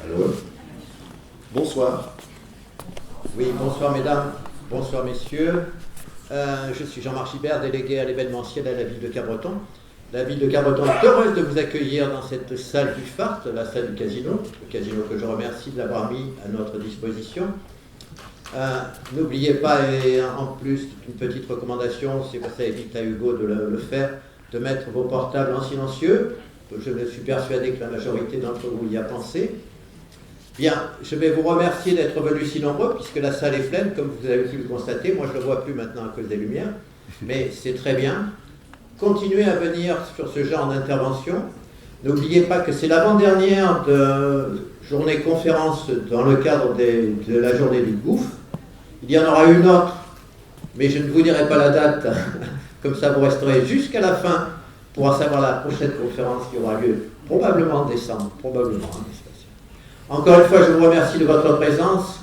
Allô. Bonsoir. Oui, bonsoir mesdames, bonsoir messieurs. Je suis Jean-Marc Gibert, délégué à l'événementiel à la ville de Cabreton. La ville de Cabreton est heureuse de vous accueillir dans cette salle du Phare, la salle du casino, le casino que je remercie de l'avoir mis à notre disposition. N'oubliez pas, et en plus, une petite recommandation, c'est pour ça évite à Hugo de le faire, de mettre vos portables en silencieux. Je suis persuadé que la majorité d'entre vous y a pensé. Bien, je vais vous remercier d'être venus si nombreux, puisque la salle est pleine, comme vous avez pu le constater. Moi, je ne le vois plus maintenant à cause des lumières, mais c'est très bien. Continuez à venir sur ce genre d'intervention. N'oubliez pas que c'est l'avant-dernière journée conférence dans le cadre de la journée du gouffre. Il y en aura une autre, mais je ne vous dirai pas la date, comme ça vous resterez jusqu'à la fin pour savoir la prochaine conférence qui aura lieu probablement en décembre, probablement. Encore une fois, je vous remercie de votre présence.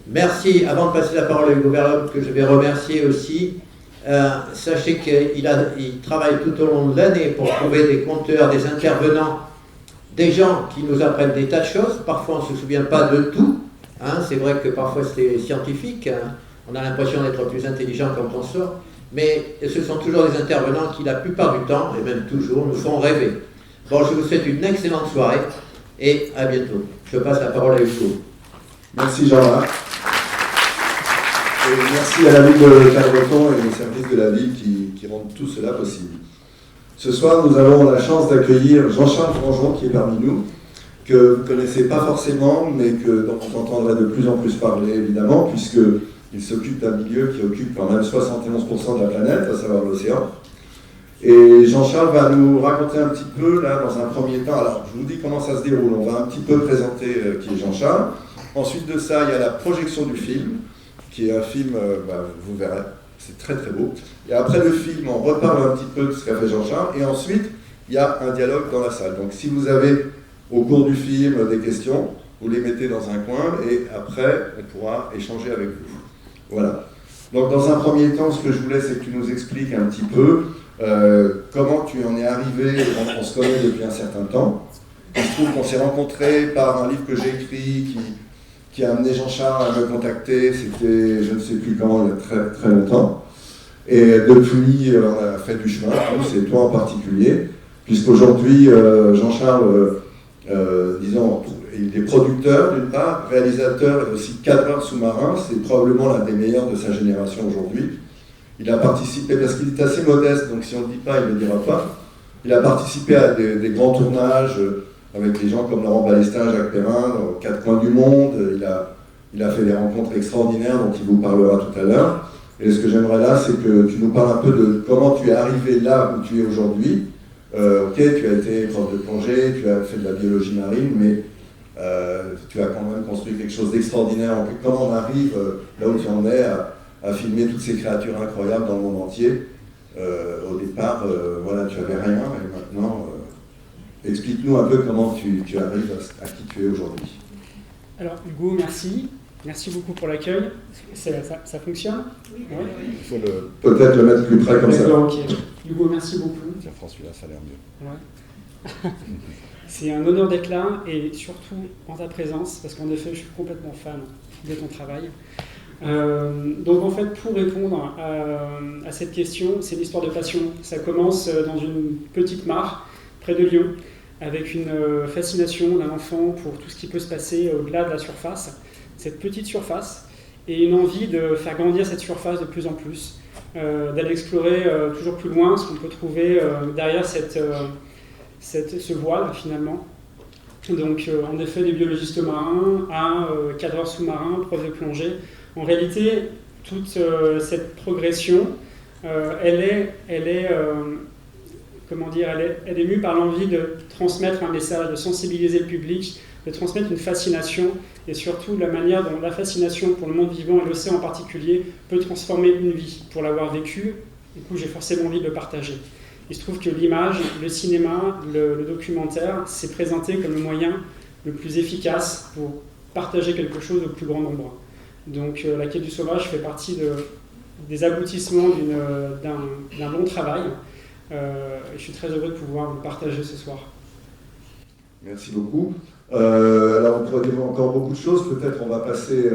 Merci, avant de passer la parole à Hugo Verloc, que je vais remercier aussi. Sachez qu'il travaille tout au long de l'année pour trouver des compteurs, des intervenants, des gens qui nous apprennent des tas de choses. Parfois, on ne se souvient pas de tout. C'est vrai que parfois, c'est scientifique. On a l'impression d'être plus intelligent quand on sort. Mais ce sont toujours des intervenants qui, la plupart du temps, et même toujours, nous font rêver. Bon, je vous souhaite une excellente soirée et à bientôt. Je passe la parole à Hugo. Merci Jean-Marc. Et merci à la ville de Cabreton et les services de la ville qui rendent tout cela possible. Ce soir, nous avons la chance d'accueillir Jean-Charles Franjon qui est parmi nous, que vous ne connaissez pas forcément, mais dont vous entendrez de plus en plus parler, évidemment, puisqu'il s'occupe d'un milieu qui occupe quand même 71% de la planète, à savoir l'océan. Et Jean-Charles va nous raconter un petit peu, là, dans un premier temps, alors je vous dis comment ça se déroule, on va un petit peu présenter qui est Jean-Charles. Ensuite de ça, il y a la projection du film, qui est un film, vous verrez, c'est très très beau. Et après le film, on reparle un petit peu de ce qu'a fait Jean-Charles, et ensuite, il y a un dialogue dans la salle. Donc si vous avez, au cours du film, des questions, vous les mettez dans un coin, et après, on pourra échanger avec vous. Voilà. Donc dans un premier temps, ce que je voulais, c'est que tu nous expliques un petit peu comment tu en es arrivé. On se connaît depuis un certain temps. Il se trouve qu'on s'est rencontrés par un livre que j'ai écrit qui a amené Jean-Charles à me contacter. C'était, je ne sais plus quand, il y a très, très longtemps. Et depuis, on a fait du chemin, tous, et toi en particulier, puisqu'aujourd'hui, Jean-Charles, disons, il est producteur d'une part, réalisateur et aussi cadreur sous-marin. C'est probablement l'un des meilleurs de sa génération aujourd'hui. Il a participé, parce qu'il est assez modeste, donc si on ne le dit pas, il ne le dira pas. Il a participé à des grands tournages avec des gens comme Laurent Balestin, Jacques Perrin, aux quatre coins du monde. Il a fait des rencontres extraordinaires dont il vous parlera tout à l'heure. Et ce que j'aimerais là, c'est que tu nous parles un peu de comment tu es arrivé là où tu es aujourd'hui. Ok, tu as été prof de plongée, tu as fait de la biologie marine, mais tu as quand même construit quelque chose d'extraordinaire. Comment on arrive là où tu en es à filmer toutes ces créatures incroyables dans le monde entier. Au départ, voilà, tu n'avais rien, et maintenant, explique-nous un peu comment tu arrives à qui tu es aujourd'hui. Alors, Hugo, merci. Merci beaucoup pour l'accueil. Ça fonctionne ? Oui. Ouais. Il faut peut-être le mettre plus près comme ça. Ok. Hugo, merci beaucoup. Tiens, François, là, ça a l'air mieux. Ouais. C'est un honneur d'être là, et surtout en ta présence, parce qu'en effet, je suis complètement fan de ton travail. Donc en fait, pour répondre à cette question, c'est une histoire de passion. Ça commence dans une petite mare près de Lyon, avec une fascination d'un enfant pour tout ce qui peut se passer au-delà de la surface, cette petite surface, et une envie de faire grandir cette surface de plus en plus, d'aller explorer toujours plus loin ce qu'on peut trouver derrière ce voile finalement. Donc en effet, des biologistes marins à cadreurs sous-marins, profs de plongée. En réalité, toute cette progression, elle est mue par l'envie de transmettre un message, de sensibiliser le public, de transmettre une fascination, et surtout la manière dont la fascination pour le monde vivant et l'océan en particulier peut transformer une vie. Pour l'avoir vécu, du coup, j'ai forcément envie de le partager. Il se trouve que l'image, le cinéma, le documentaire, c'est présenté comme le moyen le plus efficace pour partager quelque chose au plus grand nombre. Donc la quête du sauvage fait partie des aboutissements d'un long travail. Je suis très heureux de pouvoir vous partager ce soir. Merci beaucoup. Alors on pourrait dire encore beaucoup de choses, peut-être on va passer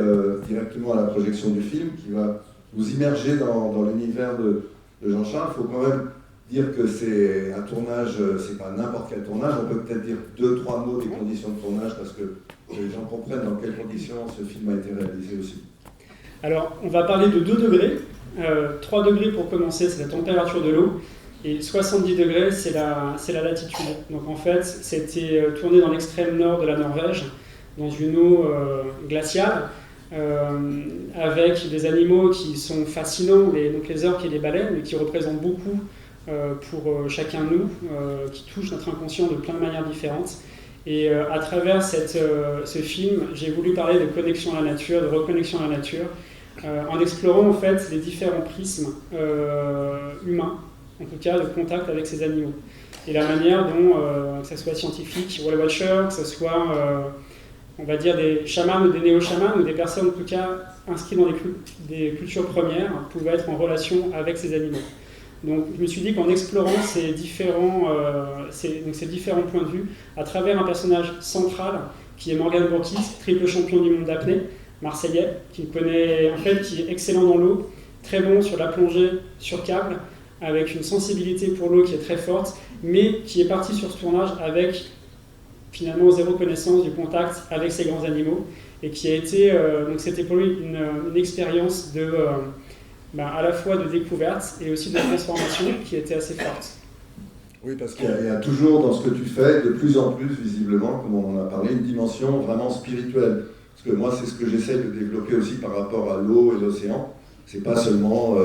directement à la projection du film qui va vous immerger dans l'univers de Jean-Charles. Il faut quand même dire que c'est un tournage, c'est pas n'importe quel tournage, on peut peut-être dire 2-3 mots des conditions de tournage parce que les gens comprennent dans quelles conditions ce film a été réalisé aussi. Alors on va parler de 2 degrés, 3 degrés pour commencer, c'est la température de l'eau. Et 70 degrés, c'est la latitude. Donc en fait, c'était tourné dans l'extrême nord de la Norvège, dans une eau glaciale, avec des animaux qui sont fascinants, donc les orques et les baleines, mais qui représentent beaucoup pour chacun de nous, qui touchent notre inconscient de plein de manières différentes. Et à travers ce film, j'ai voulu parler de connexion à la nature, de reconnexion à la nature, en explorant en fait les différents prismes humains, en tout cas de contact avec ces animaux. Et la manière dont, que ce soit scientifique, whale watcher, que ce soit, on va dire, des chamans ou des néo-chamans, ou des personnes en tout cas inscrites dans des cultures premières, pouvaient être en relation avec ces animaux. Donc je me suis dit qu'en explorant ces différents points de vue, à travers un personnage central, qui est Morgan Bourkis, triple champion du monde d'apnée, marseillais, qui est excellent dans l'eau, très bon sur la plongée sur câble, avec une sensibilité pour l'eau qui est très forte, mais qui est parti sur ce tournage avec finalement zéro connaissance du contact avec ces grands animaux, et qui a été, donc c'était pour lui une expérience à la fois de découverte et aussi de transformation qui était assez forte. Oui, parce qu'il y a toujours dans ce que tu fais, de plus en plus visiblement, comme on en a parlé, une dimension vraiment spirituelle. Parce que moi, c'est ce que j'essaie de développer aussi par rapport à l'eau et l'océan. C'est pas seulement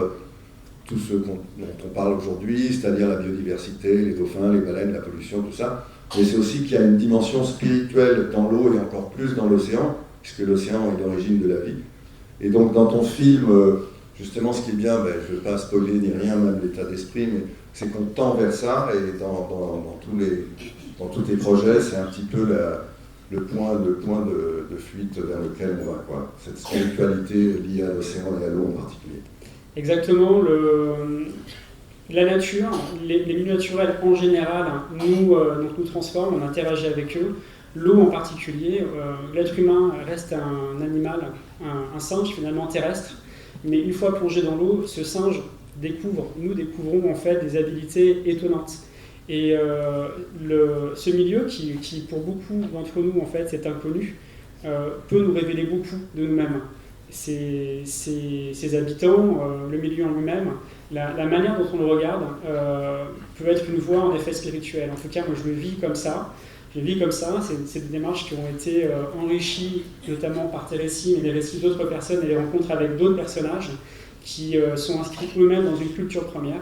tout ce dont on parle aujourd'hui, c'est-à-dire la biodiversité, les dauphins, les baleines, la pollution, tout ça. Mais c'est aussi qu'il y a une dimension spirituelle dans l'eau et encore plus dans l'océan, puisque l'océan est l'origine de la vie. Et donc dans ton film, justement, ce qui est bien, je ne veux pas spoiler ni rien, même l'état d'esprit, mais c'est qu'on tend vers ça, et dans tous tes projets, c'est un petit peu le point de fuite vers lequel on va, quoi. Cette spiritualité liée à l'océan et à l'eau en particulier. Exactement, la nature, les milieux naturels en général nous transforment, on interagit avec eux. L'eau en particulier, l'être humain reste un animal, un singe finalement terrestre, mais une fois plongé dans l'eau, ce singe nous découvrons en fait des habilités étonnantes. Et ce milieu qui pour beaucoup d'entre nous en fait est inconnu, peut nous révéler beaucoup de nous-mêmes. Ces habitants, le milieu en lui-même, la manière dont on le regarde peut être une voie en effet spirituelle. En tout cas, moi je le vis comme ça. C'est des démarches qui ont été enrichies notamment par tes récits, mais des récits d'autres personnes et des rencontres avec d'autres personnages qui sont inscrits eux-mêmes dans une culture première.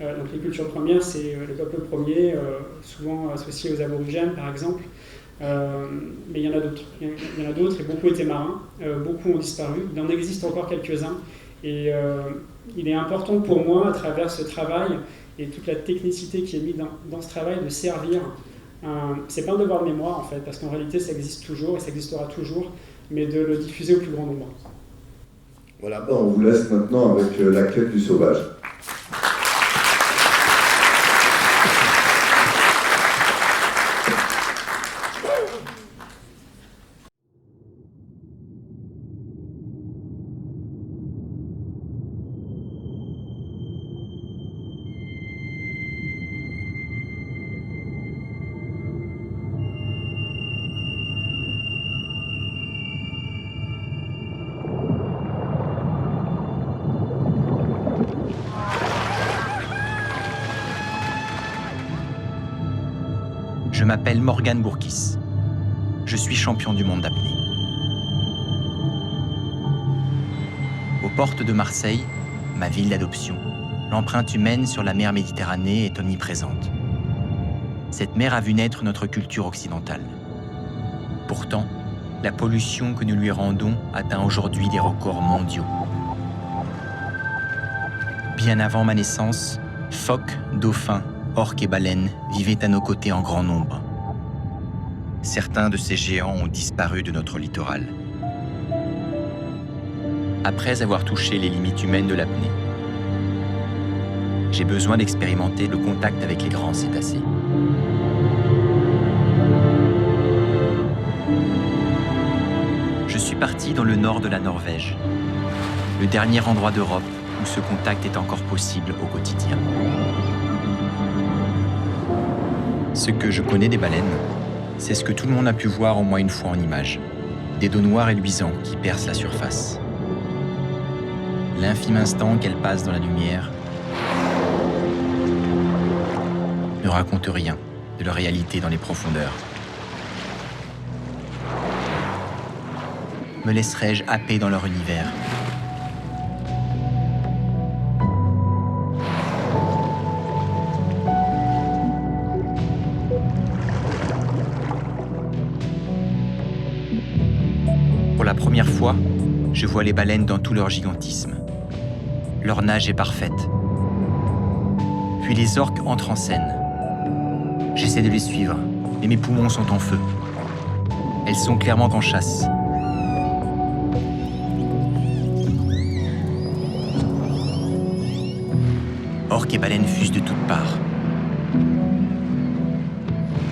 Donc les cultures premières, c'est le peuple premier, souvent associé aux aborigènes par exemple. Mais il y en a d'autres, et beaucoup étaient marins, beaucoup ont disparu, il en existe encore quelques-uns, et il est important pour moi, à travers ce travail et toute la technicité qui est mise dans ce travail, de servir, c'est pas un devoir de mémoire en fait, parce qu'en réalité ça existe toujours et ça existera toujours, mais de le diffuser au plus grand nombre. Voilà, on vous laisse maintenant avec la quête du sauvage. Je m'appelle Morgan Bourkis. Je suis champion du monde d'apnée. Aux portes de Marseille, ma ville d'adoption, l'empreinte humaine sur la mer Méditerranée est omniprésente. Cette mer a vu naître notre culture occidentale. Pourtant, la pollution que nous lui rendons atteint aujourd'hui des records mondiaux. Bien avant ma naissance, phoques, dauphins, orques et baleines vivaient à nos côtés en grand nombre. Certains de ces géants ont disparu de notre littoral. Après avoir touché les limites humaines de l'apnée, j'ai besoin d'expérimenter le contact avec les grands cétacés. Je suis parti dans le nord de la Norvège, le dernier endroit d'Europe où ce contact est encore possible au quotidien. Ce que je connais des baleines, c'est ce que tout le monde a pu voir au moins une fois en image. Des dos noirs et luisants qui percent la surface. L'infime instant qu'elles passent dans la lumière ne raconte rien de leur réalité dans les profondeurs. Me laisserai-je happer dans leur univers ? Pour la première fois, je vois les baleines dans tout leur gigantisme. Leur nage est parfaite. Puis les orques entrent en scène. J'essaie de les suivre, mais mes poumons sont en feu. Elles sont clairement en chasse. Orques et baleines fusent de toutes parts.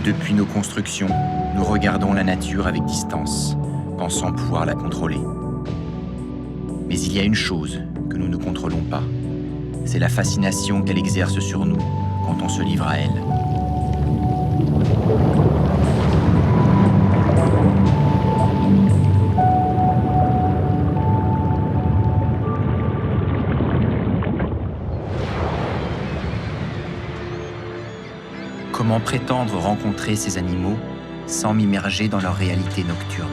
Depuis nos constructions, nous regardons la nature avec distance, pensant pouvoir la contrôler. Mais il y a une chose que nous ne contrôlons pas. C'est la fascination qu'elle exerce sur nous quand on se livre à elle. Comment prétendre rencontrer ces animaux sans m'immerger dans leur réalité nocturne ?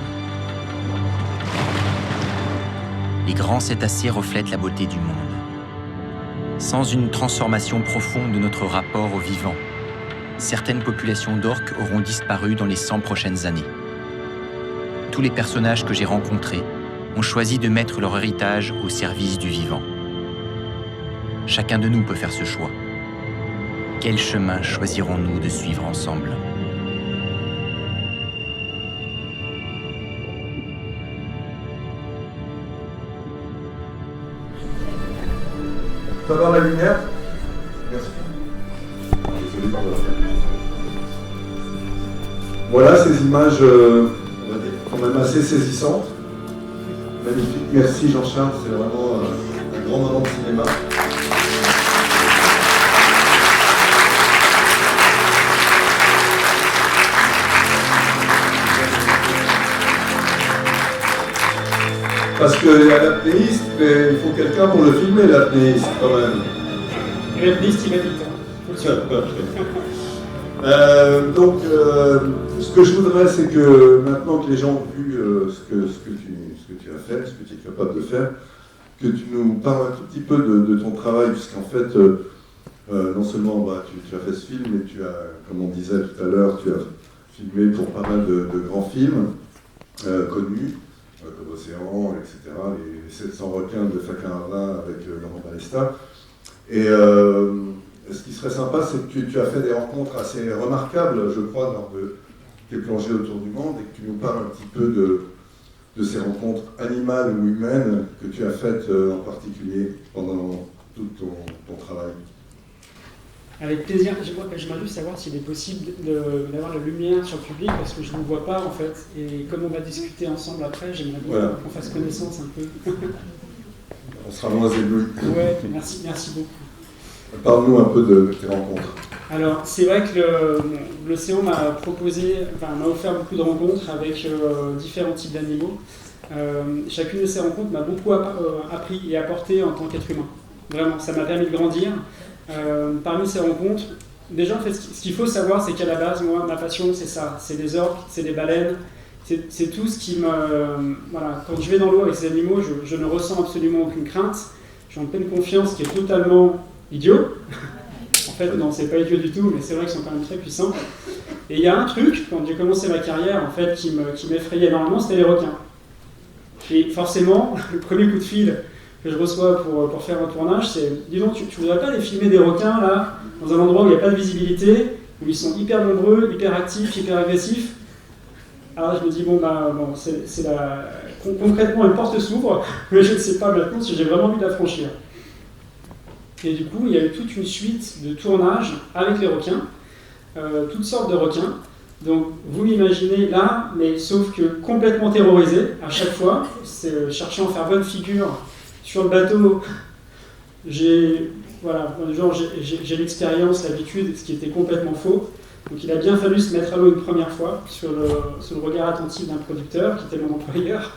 Les grands cétacés reflètent la beauté du monde. Sans une transformation profonde de notre rapport au vivant, certaines populations d'orques auront disparu dans les 100 prochaines années. Tous les personnages que j'ai rencontrés ont choisi de mettre leur héritage au service du vivant. Chacun de nous peut faire ce choix. Quel chemin choisirons-nous de suivre ensemble ? Ça va la lumière ? Merci. Désolé pour la... Voilà ces images quand même assez saisissantes. Magnifique. Merci Jean-Charles, c'est vraiment un grand moment de cinéma. Parce qu'il y a l'apnéiste, mais il faut quelqu'un pour le filmer, l'apnéiste, quand même. Et l'apnéiste, il m'habite. Ce que je voudrais, c'est que maintenant que les gens ont vu ce que tu as fait, ce que tu es capable de faire, que tu nous parles un tout petit peu de ton travail, puisqu'en fait, non seulement tu as fait ce film, mais tu as, comme on disait tout à l'heure, tu as filmé pour pas mal de grands films connus. Comme Océan, etc., les 700 requins de Fakin-Ravin avec Laurent Balesta. Et ce qui serait sympa, c'est que tu as fait des rencontres assez remarquables, je crois, lors de tes plongées autour du monde, et que tu nous parles un petit peu de ces rencontres animales ou humaines que tu as faites en particulier pendant tout ton travail. Avec plaisir. J'aimerais juste savoir s'il est possible d'avoir la lumière sur le public, parce que je ne vous vois pas en fait. Et comme on va discuter ensemble après, j'aimerais bien qu'on fasse connaissance un peu. On sera moins éblouis. Ouais, merci beaucoup. Parle-nous un peu de tes rencontres. Alors, c'est vrai que l'océan m'a offert beaucoup de rencontres avec différents types d'animaux. Chacune de ces rencontres m'a beaucoup appris et apporté en tant qu'être humain. Vraiment, ça m'a permis de grandir. Parmi ces rencontres, déjà en fait, ce qu'il faut savoir, c'est qu'à la base, moi, ma passion, c'est ça, c'est des orques, c'est des baleines, c'est tout ce qui me... Voilà, quand je vais dans l'eau avec ces animaux, je ne ressens absolument aucune crainte, j'ai en pleine confiance, qui est totalement idiot. En fait, non, c'est pas idiot du tout, mais c'est vrai qu'ils sont quand même très puissants. Et il y a un truc, quand j'ai commencé ma carrière, en fait, qui m'effrayait énormément, c'était les requins. Et forcément, le premier coup de fil que je reçois pour faire un tournage, c'est « Dis donc, tu voudrais pas les filmer des requins, là, dans un endroit où il n'y a pas de visibilité, où ils sont hyper nombreux, hyper actifs, hyper agressifs ?» Alors je me dis, concrètement, une porte s'ouvre, mais je ne sais pas maintenant si j'ai vraiment envie de la franchir. Et du coup, il y a eu toute une suite de tournages avec les requins, toutes sortes de requins. Donc, vous m'imaginez là, mais sauf que complètement terrorisé à chaque fois, cherchant à faire bonne figure sur le bateau. J'ai l'expérience, l'habitude, ce qui était complètement faux. Donc, il a bien fallu se mettre à l'eau une première fois sous le regard attentif d'un producteur qui était mon employeur.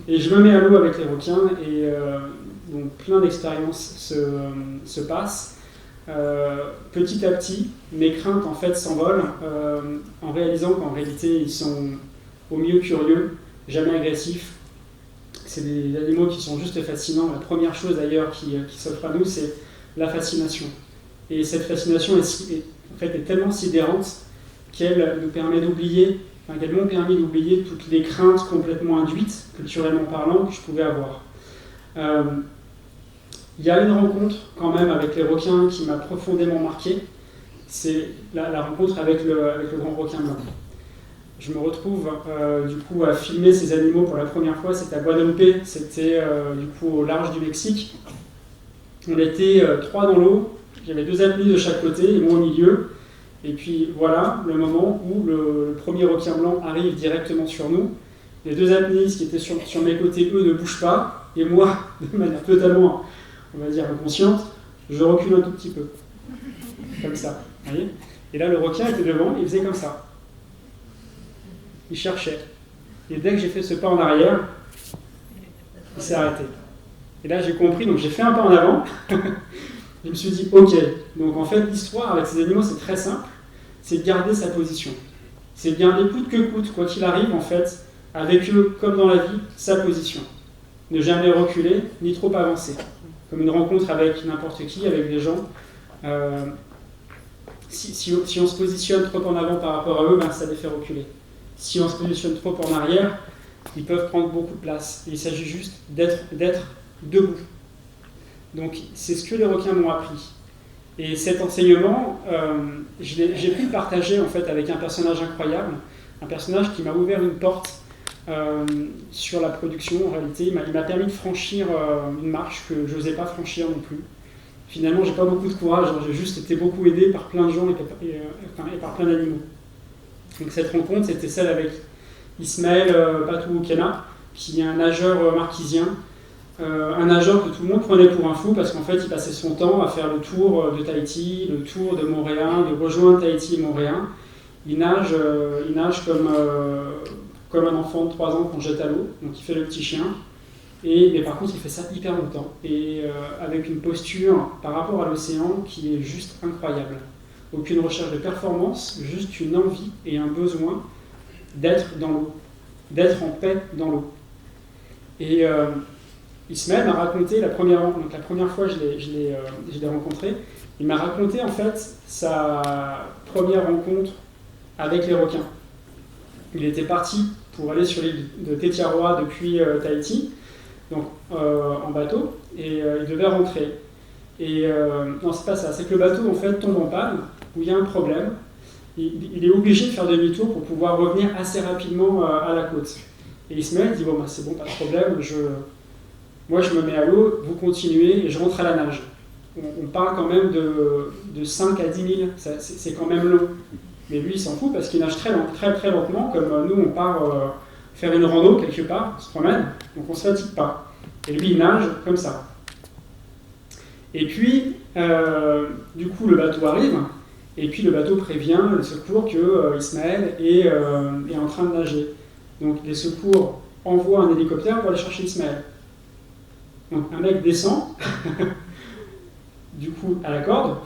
Et je me mets à l'eau avec les requins et donc plein d'expériences se passent. Petit à petit, mes craintes en fait s'envolent en réalisant qu'en réalité ils sont au mieux curieux, jamais agressifs. C'est des animaux qui sont juste fascinants. La première chose d'ailleurs qui s'offre à nous, c'est la fascination. Et cette fascination est tellement sidérante qu'elle nous permet d'oublier, qu'elles m'ont permis d'oublier toutes les craintes complètement induites, culturellement parlant, que je pouvais avoir. Il y a une rencontre quand même avec les requins qui m'a profondément marqué, c'est la rencontre avec le grand requin blanc. Je me retrouve du coup à filmer ces animaux pour la première fois, c'était à Guadalupe, c'était du coup au large du Mexique. On était 3 dans l'eau, j'avais 2 apnées de chaque côté et moi au milieu. Et puis voilà le moment où le premier requin blanc arrive directement sur nous. Les 2 apnéistes qui étaient sur mes côtés, eux, ne bougent pas. Et moi, de manière totalement, on va dire, inconsciente, je recule un tout petit peu. Comme ça. Vous voyez ? Et là, le requin était devant, il faisait comme ça. Il cherchait. Et dès que j'ai fait ce pas en arrière, il s'est arrêté. Et là, j'ai compris, donc j'ai fait un pas en avant. Je me suis dit, ok. Donc en fait, l'histoire avec ces animaux, c'est très simple. C'est de garder sa position. C'est de garder coûte que coûte, quoi qu'il arrive, en fait, avec eux, comme dans la vie, sa position. Ne jamais reculer, ni trop avancer. Comme une rencontre avec n'importe qui, avec des gens. Si on se positionne trop en avant par rapport à eux, ça les fait reculer. Si on se positionne trop en arrière, ils peuvent prendre beaucoup de place. Et il s'agit juste d'être debout. Donc c'est ce que les requins m'ont appris. Et cet enseignement, j'ai pu le partager en fait avec un personnage incroyable, un personnage qui m'a ouvert une porte sur la production. En réalité, il m'a permis de franchir une marche que je n'osais pas franchir non plus. Finalement, j'ai pas beaucoup de courage, j'ai juste été beaucoup aidé par plein de gens et par plein d'animaux. Donc cette rencontre, c'était celle avec Ismaël Patou-Okena, qui est un nageur marquisien, un nageur que tout le monde prenait pour un fou parce qu'en fait il passait son temps à faire le tour de Tahiti, le tour de Montréal, de rejoindre Tahiti et Montréal. Il nage comme un enfant de 3 ans qu'on jette à l'eau, donc il fait le petit chien. Mais par contre il fait ça hyper longtemps et avec une posture par rapport à l'océan qui est juste incroyable. Aucune recherche de performance, juste une envie et un besoin d'être dans l'eau, d'être en paix dans l'eau. Et Ismaël m'a raconté la première fois que je l'ai rencontré, il m'a raconté en fait sa première rencontre avec les requins. Il était parti pour aller sur l'île de Tetiaroa depuis Tahiti, donc en bateau, et il devait rentrer. Et non, c'est pas ça, c'est que le bateau en fait tombe en panne, où il y a un problème. Il est obligé de faire demi-tour pour pouvoir revenir assez rapidement à la côte. Et Ismaël dit, c'est bon, pas de problème, moi je me mets à l'eau, vous continuez, et je rentre à la nage. On parle quand même de 5 à 10 000, c'est quand même long. Mais lui, il s'en fout parce qu'il nage très très lentement, comme nous, on part faire une rando quelque part, on se promène, donc on ne se fatigue pas. Et lui, il nage comme ça. Et puis, du coup, le bateau arrive, et puis le bateau prévient les secours que Ismaël est en train de nager. Donc les secours envoient un hélicoptère pour aller chercher Ismaël. Donc un mec descend, du coup à la corde,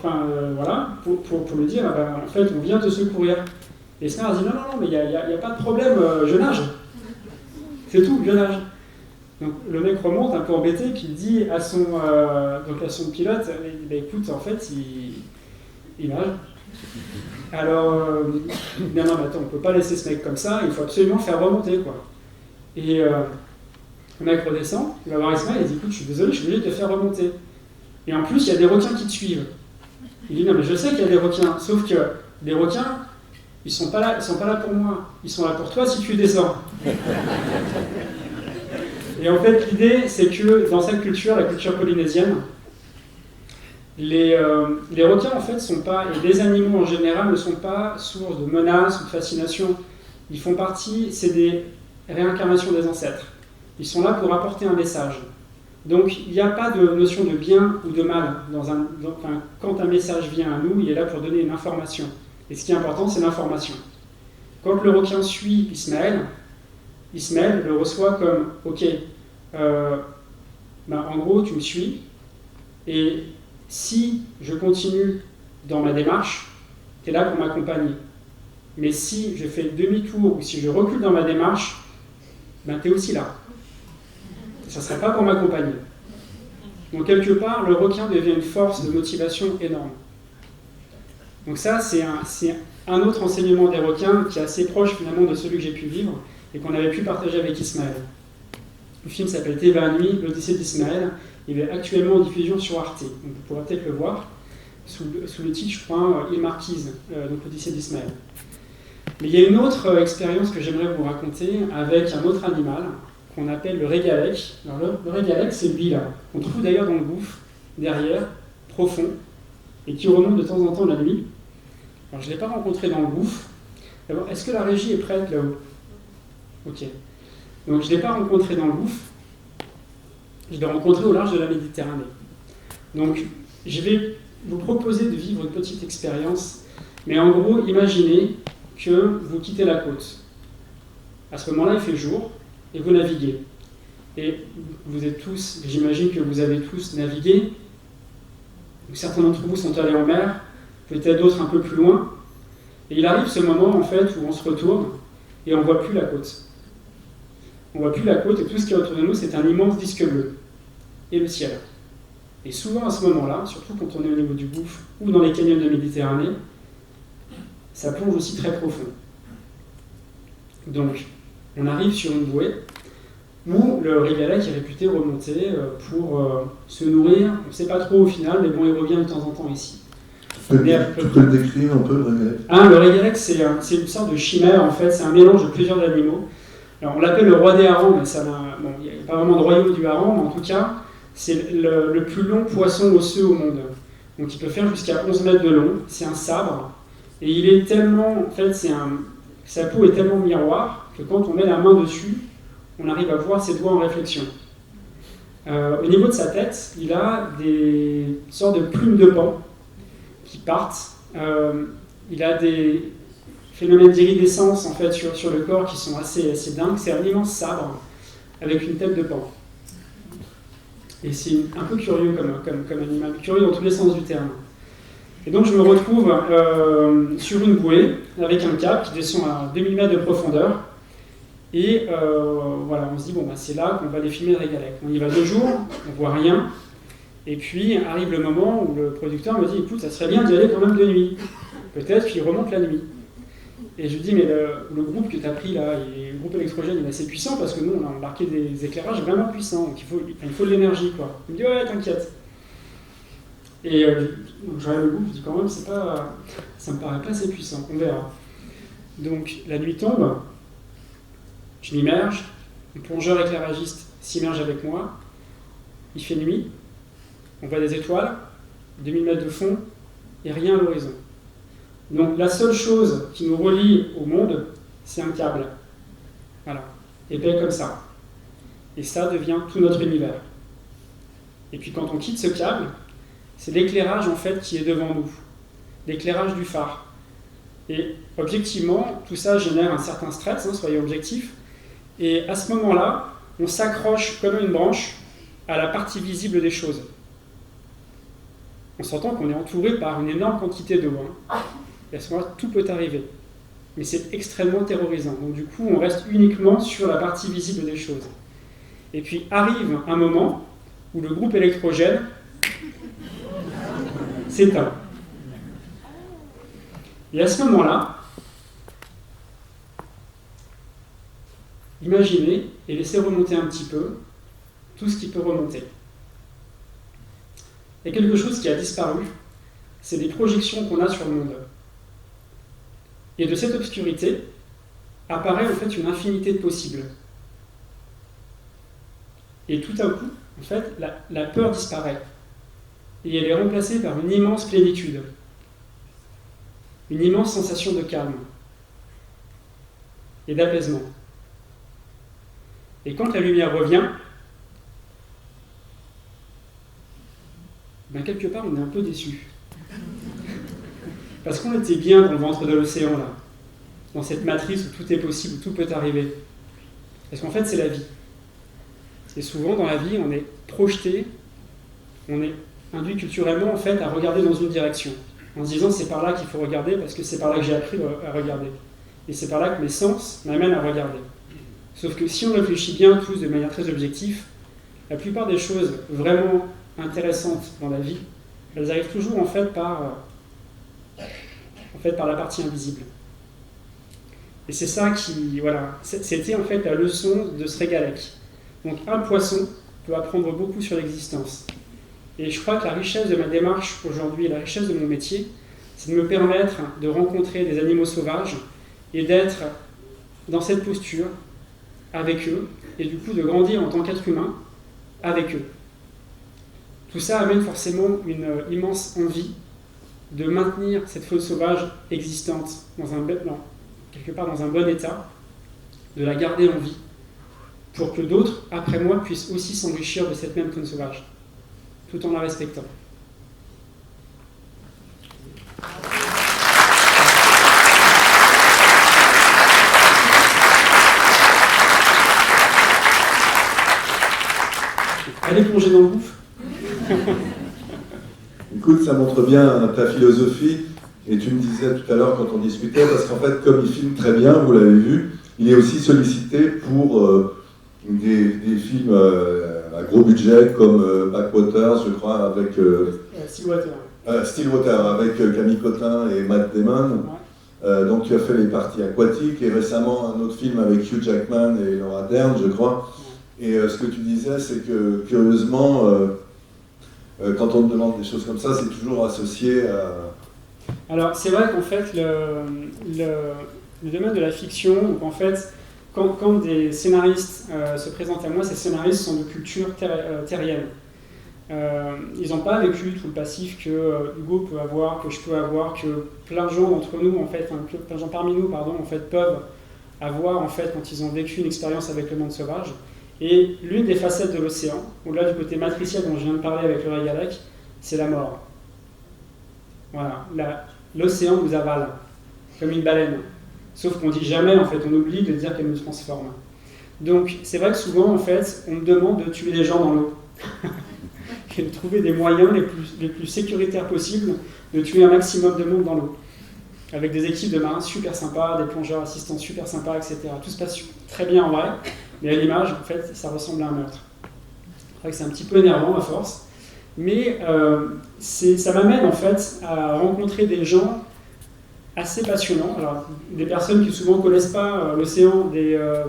pour lui dire, en fait on vient te secourir. Et Ismaël dit non, mais il n'y a pas de problème, je nage. C'est tout, je nage. Donc le mec remonte un peu embêté, puis il dit à son pilote, écoute, en fait, il nage. Alors, non, mais attends, on ne peut pas laisser ce mec comme ça, il faut absolument le faire remonter, quoi. Et le mec redescend, il va voir Ismaël, il dit, écoute, je suis désolé, je suis obligé de te faire remonter. Et en plus, il y a des requins qui te suivent. Il dit, non, mais je sais qu'il y a des requins, sauf que les requins, ils sont pas là pour moi, ils sont là pour toi si tu descends. Et en fait, l'idée, c'est que dans cette culture, la culture polynésienne, Les requins, en fait, sont pas, et les animaux en général, ne sont pas source de menaces ou de fascination. Ils font partie, c'est des réincarnations des ancêtres. Ils sont là pour apporter un message. Donc, il n'y a pas de notion de bien ou de mal. Quand un message vient à nous, il est là pour donner une information. Et ce qui est important, c'est l'information. Quand le requin suit Ismaël le reçoit comme « Ok, en gros, tu me suis, et si je continue dans ma démarche, tu es là pour m'accompagner. Mais si je fais demi-tour ou si je recule dans ma démarche, tu es aussi là. Ça ne serait pas pour m'accompagner. » Donc quelque part, le requin devient une force de motivation énorme. Donc ça, c'est un autre enseignement des requins qui est assez proche finalement de celui que j'ai pu vivre et qu'on avait pu partager avec Ismaël. Le film s'appelle Thévanoui, l'Odyssée d'Ismaël. Il est actuellement en diffusion sur Arte. Donc vous pourrez peut-être le voir sous le titre, je crois, Il Marquise, donc l'Odyssée d'Ismaël. Mais il y a une autre expérience que j'aimerais vous raconter avec un autre animal qu'on appelle le régalec. Alors le régalec, c'est lui là, qu'on trouve d'ailleurs dans le gouffre, derrière, profond, et qui remonte de temps en temps la nuit. Alors je ne l'ai pas rencontré dans le gouffre. D'abord, est-ce que la régie est prête là-haut? Ok. Donc je ne l'ai pas rencontré dans le gouffre, je l'ai rencontré au large de la Méditerranée. Donc je vais vous proposer de vivre une petite expérience, mais en gros, imaginez que vous quittez la côte. À ce moment-là, il fait jour, et vous naviguez. Et vous êtes tous, j'imagine que vous avez tous navigué. Certains d'entre vous sont allés en mer, peut-être d'autres un peu plus loin. Et il arrive ce moment, en fait, où on se retourne et on ne voit plus la côte. On ne voit plus la côte et tout ce qui est autour de nous, c'est un immense disque bleu. Et le ciel. Et souvent à ce moment-là, surtout quand on est au niveau du gouffre ou dans les canyons de Méditerranée, ça plonge aussi très profond. Donc, on arrive sur une bouée où le régalec est réputé remonter pour se nourrir. On ne sait pas trop au final, mais bon, il revient de temps en temps ici. Tu peux le décrire un peu, le régalec? Le régalec, c'est une sorte de chimère, en fait. C'est un mélange de plusieurs animaux. Alors, on l'appelle le roi des harengs, mais il n'y a pas vraiment de royaume du hareng, mais en tout cas, c'est le plus long poisson osseux au monde. Donc, il peut faire jusqu'à 11 mètres de long. C'est un sabre. Et il est tellement... En fait, sa peau est tellement miroir que quand on met la main dessus, on arrive à voir ses doigts en réflexion. Au niveau de sa tête, il a des sortes de plumes de paon qui partent. Il a des phénomènes d'iridescence en fait, sur le corps qui sont assez dingues. C'est un immense sabre avec une tête de paon. Et c'est un peu curieux comme animal, curieux dans tous les sens du terme. Et donc je me retrouve sur une bouée avec un câble qui descend à 2000 mètres de profondeur. Et voilà, on se dit, c'est là qu'on va aller filmer le régalec. On y va 2 jours, on ne voit rien. Et puis arrive le moment où le producteur me dit, écoute, ça serait bien d'y aller quand même de nuit. Peut-être qu'il remonte la nuit. Et je lui dis, mais le groupe que tu as pris là, le groupe électrogène, il est assez puissant parce que nous, on a embarqué des éclairages vraiment puissants. Donc il faut de l'énergie, quoi. Il me dit, ouais, t'inquiète. Et je regarde le groupe, je dis, quand même, ça me paraît pas assez puissant. On verra. Donc la nuit tombe. Je m'immerge, le plongeur éclairagiste s'immerge avec moi, il fait nuit, on voit des étoiles, 2000 mètres de fond, et rien à l'horizon. Donc la seule chose qui nous relie au monde, c'est un câble. Voilà, épais comme ça. Et ça devient tout notre univers. Et puis quand on quitte ce câble, c'est l'éclairage en fait qui est devant nous, l'éclairage du phare. Et objectivement, tout ça génère un certain stress, soyez objectifs. Et à ce moment-là, on s'accroche comme une branche à la partie visible des choses. On s'entend qu'on est entouré par une énorme quantité d'eau. Et à ce moment-là, tout peut arriver. Mais c'est extrêmement terrorisant. Donc du coup, on reste uniquement sur la partie visible des choses. Et puis arrive un moment où le groupe électrogène s'éteint. Et à ce moment-là, imaginez et laissez remonter un petit peu tout ce qui peut remonter. Il y a quelque chose qui a disparu, c'est des projections qu'on a sur le monde. Et de cette obscurité apparaît en fait une infinité de possibles. Et tout à coup, en fait, la peur disparaît. et elle est remplacée par une immense plénitude, une immense sensation de calme et d'apaisement. Et quand la lumière revient, ben quelque part on est un peu déçu. Parce qu'on était bien dans le ventre de l'océan, là, dans cette matrice où tout est possible, où tout peut arriver. Parce qu'en fait, c'est la vie. Et souvent, dans la vie, on est projeté, on est induit culturellement, en fait, à regarder dans une direction. En se disant, c'est par là qu'il faut regarder, parce que c'est par là que j'ai appris à regarder. Et c'est par là que mes sens m'amènent à regarder. Sauf que si on réfléchit bien tous de manière très objective, la plupart des choses vraiment intéressantes dans la vie, elles arrivent toujours, en fait, par la partie invisible. Et c'est ça qui, voilà, c'était en fait la leçon de Sregalek. Donc un poisson peut apprendre beaucoup sur l'existence. Et je crois que la richesse de ma démarche aujourd'hui, la richesse de mon métier, c'est de me permettre de rencontrer des animaux sauvages et d'être dans cette posture avec eux, et du coup de grandir en tant qu'être humain avec eux. Tout ça amène forcément une immense envie de maintenir cette faune sauvage existante quelque part dans un bon état, de la garder en vie, pour que d'autres, après moi, puissent aussi s'enrichir de cette même faune sauvage, tout en la respectant. Allez plonger dans le gouffre. Écoute, ça montre bien ta philosophie, et tu me disais tout à l'heure quand on discutait, parce qu'en fait, comme il filme très bien, vous l'avez vu, il est aussi sollicité pour des films à gros budget, comme Backwater, je crois, avec... Stillwater, avec Camille Cotin et Matt Damon. Ouais. Donc tu as fait les parties aquatiques, et récemment un autre film avec Hugh Jackman et Laura Dern, je crois. Ouais. Et ce que tu disais, c'est que, curieusement... quand on te demande des choses comme ça, c'est toujours associé à... Alors, c'est vrai qu'en fait, le domaine de la fiction, donc en fait, quand des scénaristes se présentent à moi, ces scénaristes sont de culture terrienne. Ils n'ont pas vécu tout le passif que Hugo peut avoir, que je peux avoir, que plein de gens d'entre nous, en fait, plein de gens parmi nous, pardon, en fait, peuvent avoir, en fait, quand ils ont vécu une expérience avec le monde sauvage. Et l'une des facettes de l'océan, au-delà du côté matriciel dont je viens de parler avec le Sregalek, c'est la mort. Voilà, l'océan nous avale, comme une baleine. Sauf qu'on ne dit jamais, en fait, on oublie de dire qu'elle nous transforme. Donc, c'est vrai que souvent, en fait, on me demande de tuer des gens dans l'eau. Et de trouver des moyens les plus sécuritaires possibles de tuer un maximum de monde dans l'eau. Avec des équipes de marins super sympas, des plongeurs assistants super sympas, etc. Tout se passe très bien en vrai. Mais à l'image, en fait, ça ressemble à un meurtre. C'est vrai que c'est un petit peu énervant à force, mais ça m'amène en fait à rencontrer des gens assez passionnants. Alors, des personnes qui souvent ne connaissent pas l'océan,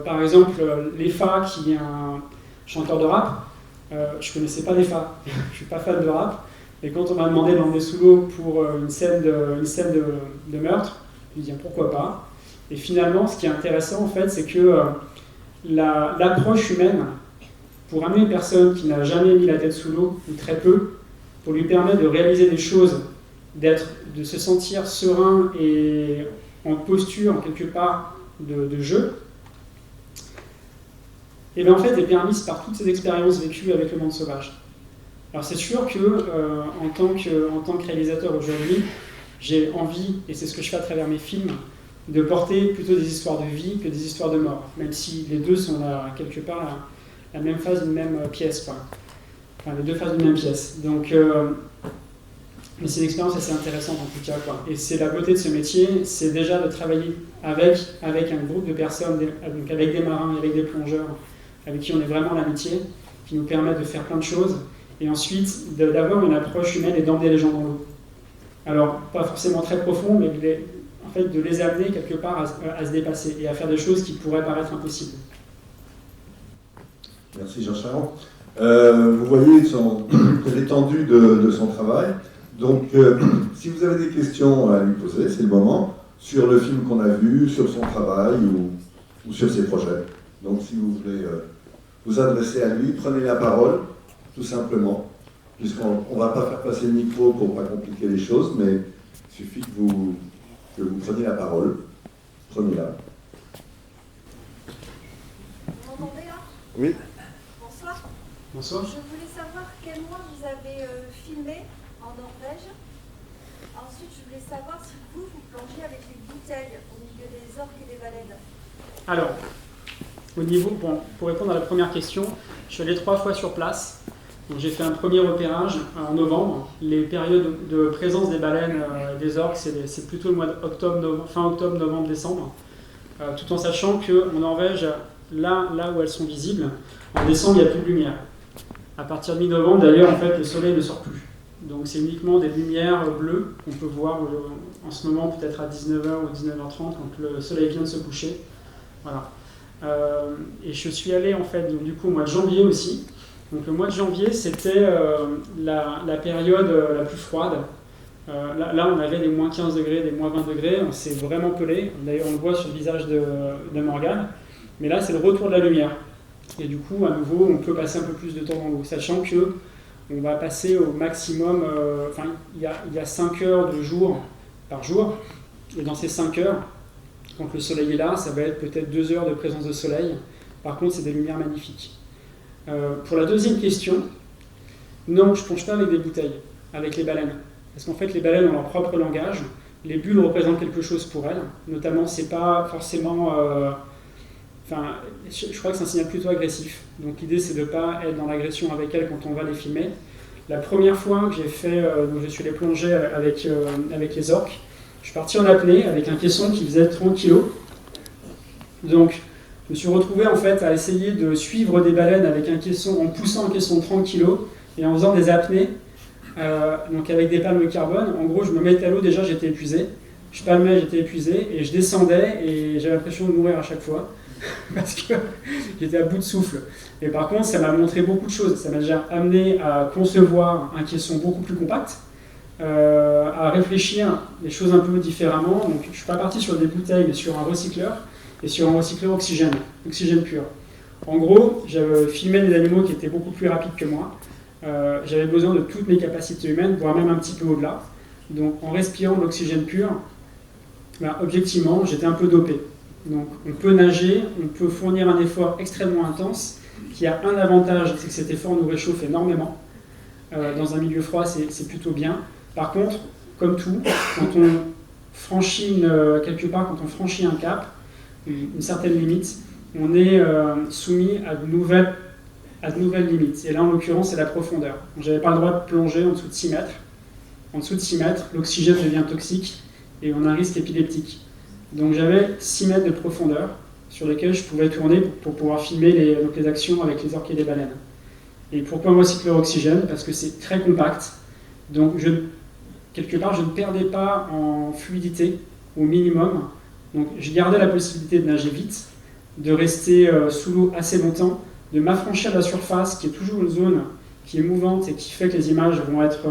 par exemple Lefa, qui est un chanteur de rap. Je ne connaissais pas Lefa, je ne suis pas fan de rap. Et quand on m'a demandé d'emmener sous l'eau pour une scène de meurtre, je me dis pourquoi pas. Et finalement, ce qui est intéressant en fait, c'est que l'approche humaine, pour amener une personne qui n'a jamais mis la tête sous l'eau, ou très peu, pour lui permettre de réaliser des choses, de se sentir serein et en posture, en quelque part, de jeu, et bien en fait est permise par toutes ces expériences vécues avec le monde sauvage. Alors c'est sûr que en tant que réalisateur aujourd'hui, j'ai envie, et c'est ce que je fais à travers mes films, de porter plutôt des histoires de vie que des histoires de mort, même si les deux sont là, quelque part la même phase d'une même pièce, quoi. Enfin les deux phases d'une même pièce. Donc, mais c'est une expérience assez intéressante en tout cas, quoi. Et c'est la beauté de ce métier, c'est déjà de travailler avec un groupe de personnes, donc avec des marins, avec des plongeurs, avec qui on est vraiment en amitié, qui nous permettent de faire plein de choses, et ensuite d'avoir une approche humaine et d'emmener les gens dans l'eau. Alors, pas forcément très profond, mais en fait, de les amener quelque part à se dépasser et à faire des choses qui pourraient paraître impossibles. Merci Jean-Charles. Vous voyez l'étendue de son travail. Donc, si vous avez des questions à lui poser, c'est le moment, sur le film qu'on a vu, sur son travail ou sur ses projets. Donc, si vous voulez vous adresser à lui, prenez la parole, tout simplement. puisqu'on ne va pas faire passer le micro pour ne pas compliquer les choses, mais il suffit que vous preniez la parole. Prenez-la. Vous m'entendez là? Oui. Bonsoir. Bonsoir. Je voulais savoir quel mois vous avez filmé en Norvège. Ensuite, je voulais savoir si vous plongez avec les bouteilles au milieu des orques et des baleines. Alors, au niveau, bon, pour répondre à la première question, je suis allé 3 fois sur place. Donc, j'ai fait un premier repérage en novembre. Les périodes de présence des baleines, des orques, c'est plutôt le mois d'octobre, fin octobre, novembre, décembre. Tout en sachant qu'en Norvège, là où elles sont visibles, en décembre, il n'y a plus de lumière. À partir de mi-novembre, d'ailleurs, en fait, le soleil ne sort plus. Donc c'est uniquement des lumières bleues qu'on peut voir en ce moment, peut-être à 19h ou 19h30, quand le soleil vient de se coucher. Voilà. Et je suis allé, en fait, donc, du coup, au mois de janvier aussi. Donc le mois de janvier, c'était la période la plus froide. Là, on avait des moins 15 degrés, des moins 20 degrés. On s'est vraiment pelé. D'ailleurs, on le voit sur le visage de Morgane. Mais là, c'est le retour de la lumière. Et du coup, à nouveau, on peut passer un peu plus de temps dans l'eau, sachant que on va passer au maximum, il y a 5 heures de jour par jour, et dans ces 5 heures, quand le soleil est là, ça va être peut-être 2 heures de présence de soleil. Par contre, c'est des lumières magnifiques. Pour la deuxième question, non, je ne plonge pas avec des bouteilles, avec les baleines. Parce qu'en fait, les baleines ont leur propre langage, les bulles représentent quelque chose pour elles, notamment, c'est pas forcément... je crois que c'est un signal plutôt agressif. Donc l'idée, c'est de ne pas être dans l'agression avec elles quand on va les filmer. La première fois que j'ai fait, donc je suis allé plonger avec les orques, je suis parti en apnée avec un caisson qui faisait 30 kg. Donc je me suis retrouvé en fait à essayer de suivre des baleines avec un caisson, en poussant un caisson de 30 kg et en faisant des apnées, donc avec des palmes de carbone. En gros, je me mettais à l'eau, déjà j'étais épuisé. Je palmais, j'étais épuisé, et je descendais et j'avais l'impression de mourir à chaque fois. Parce que j'étais à bout de souffle. Et par contre, ça m'a montré beaucoup de choses. Ça m'a déjà amené à concevoir un caisson beaucoup plus compact, à réfléchir les choses un peu différemment. Donc, je ne suis pas parti sur des bouteilles, mais sur un recycleur, et sur un recycleur oxygène pur. En gros, j'avais filmé des animaux qui étaient beaucoup plus rapides que moi. J'avais besoin de toutes mes capacités humaines, voire même un petit peu au-delà. Donc, en respirant de l'oxygène pur, objectivement, j'étais un peu dopé. Donc on peut nager, on peut fournir un effort extrêmement intense, qui a un avantage, c'est que cet effort nous réchauffe énormément. Dans un milieu froid, c'est plutôt bien. Par contre, comme tout, quand on franchit quelque part, quand on franchit un cap, une certaine limite, on est soumis à de nouvelles limites. Et là, en l'occurrence, c'est la profondeur. Je n'avais pas le droit de plonger en dessous de 6 mètres. En dessous de 6 mètres, l'oxygène devient toxique et on a un risque épileptique. Donc j'avais 6 mètres de profondeur sur lesquels je pouvais tourner pour pouvoir filmer les actions avec les orques et les baleines. Et pourquoi un recycleur oxygène? Parce que c'est très compact. Donc quelque part, je ne perdais pas en fluidité au minimum. Donc je gardais la possibilité de nager vite, de rester sous l'eau assez longtemps, de m'affranchir de la surface, qui est toujours une zone qui est mouvante et qui fait que les images vont être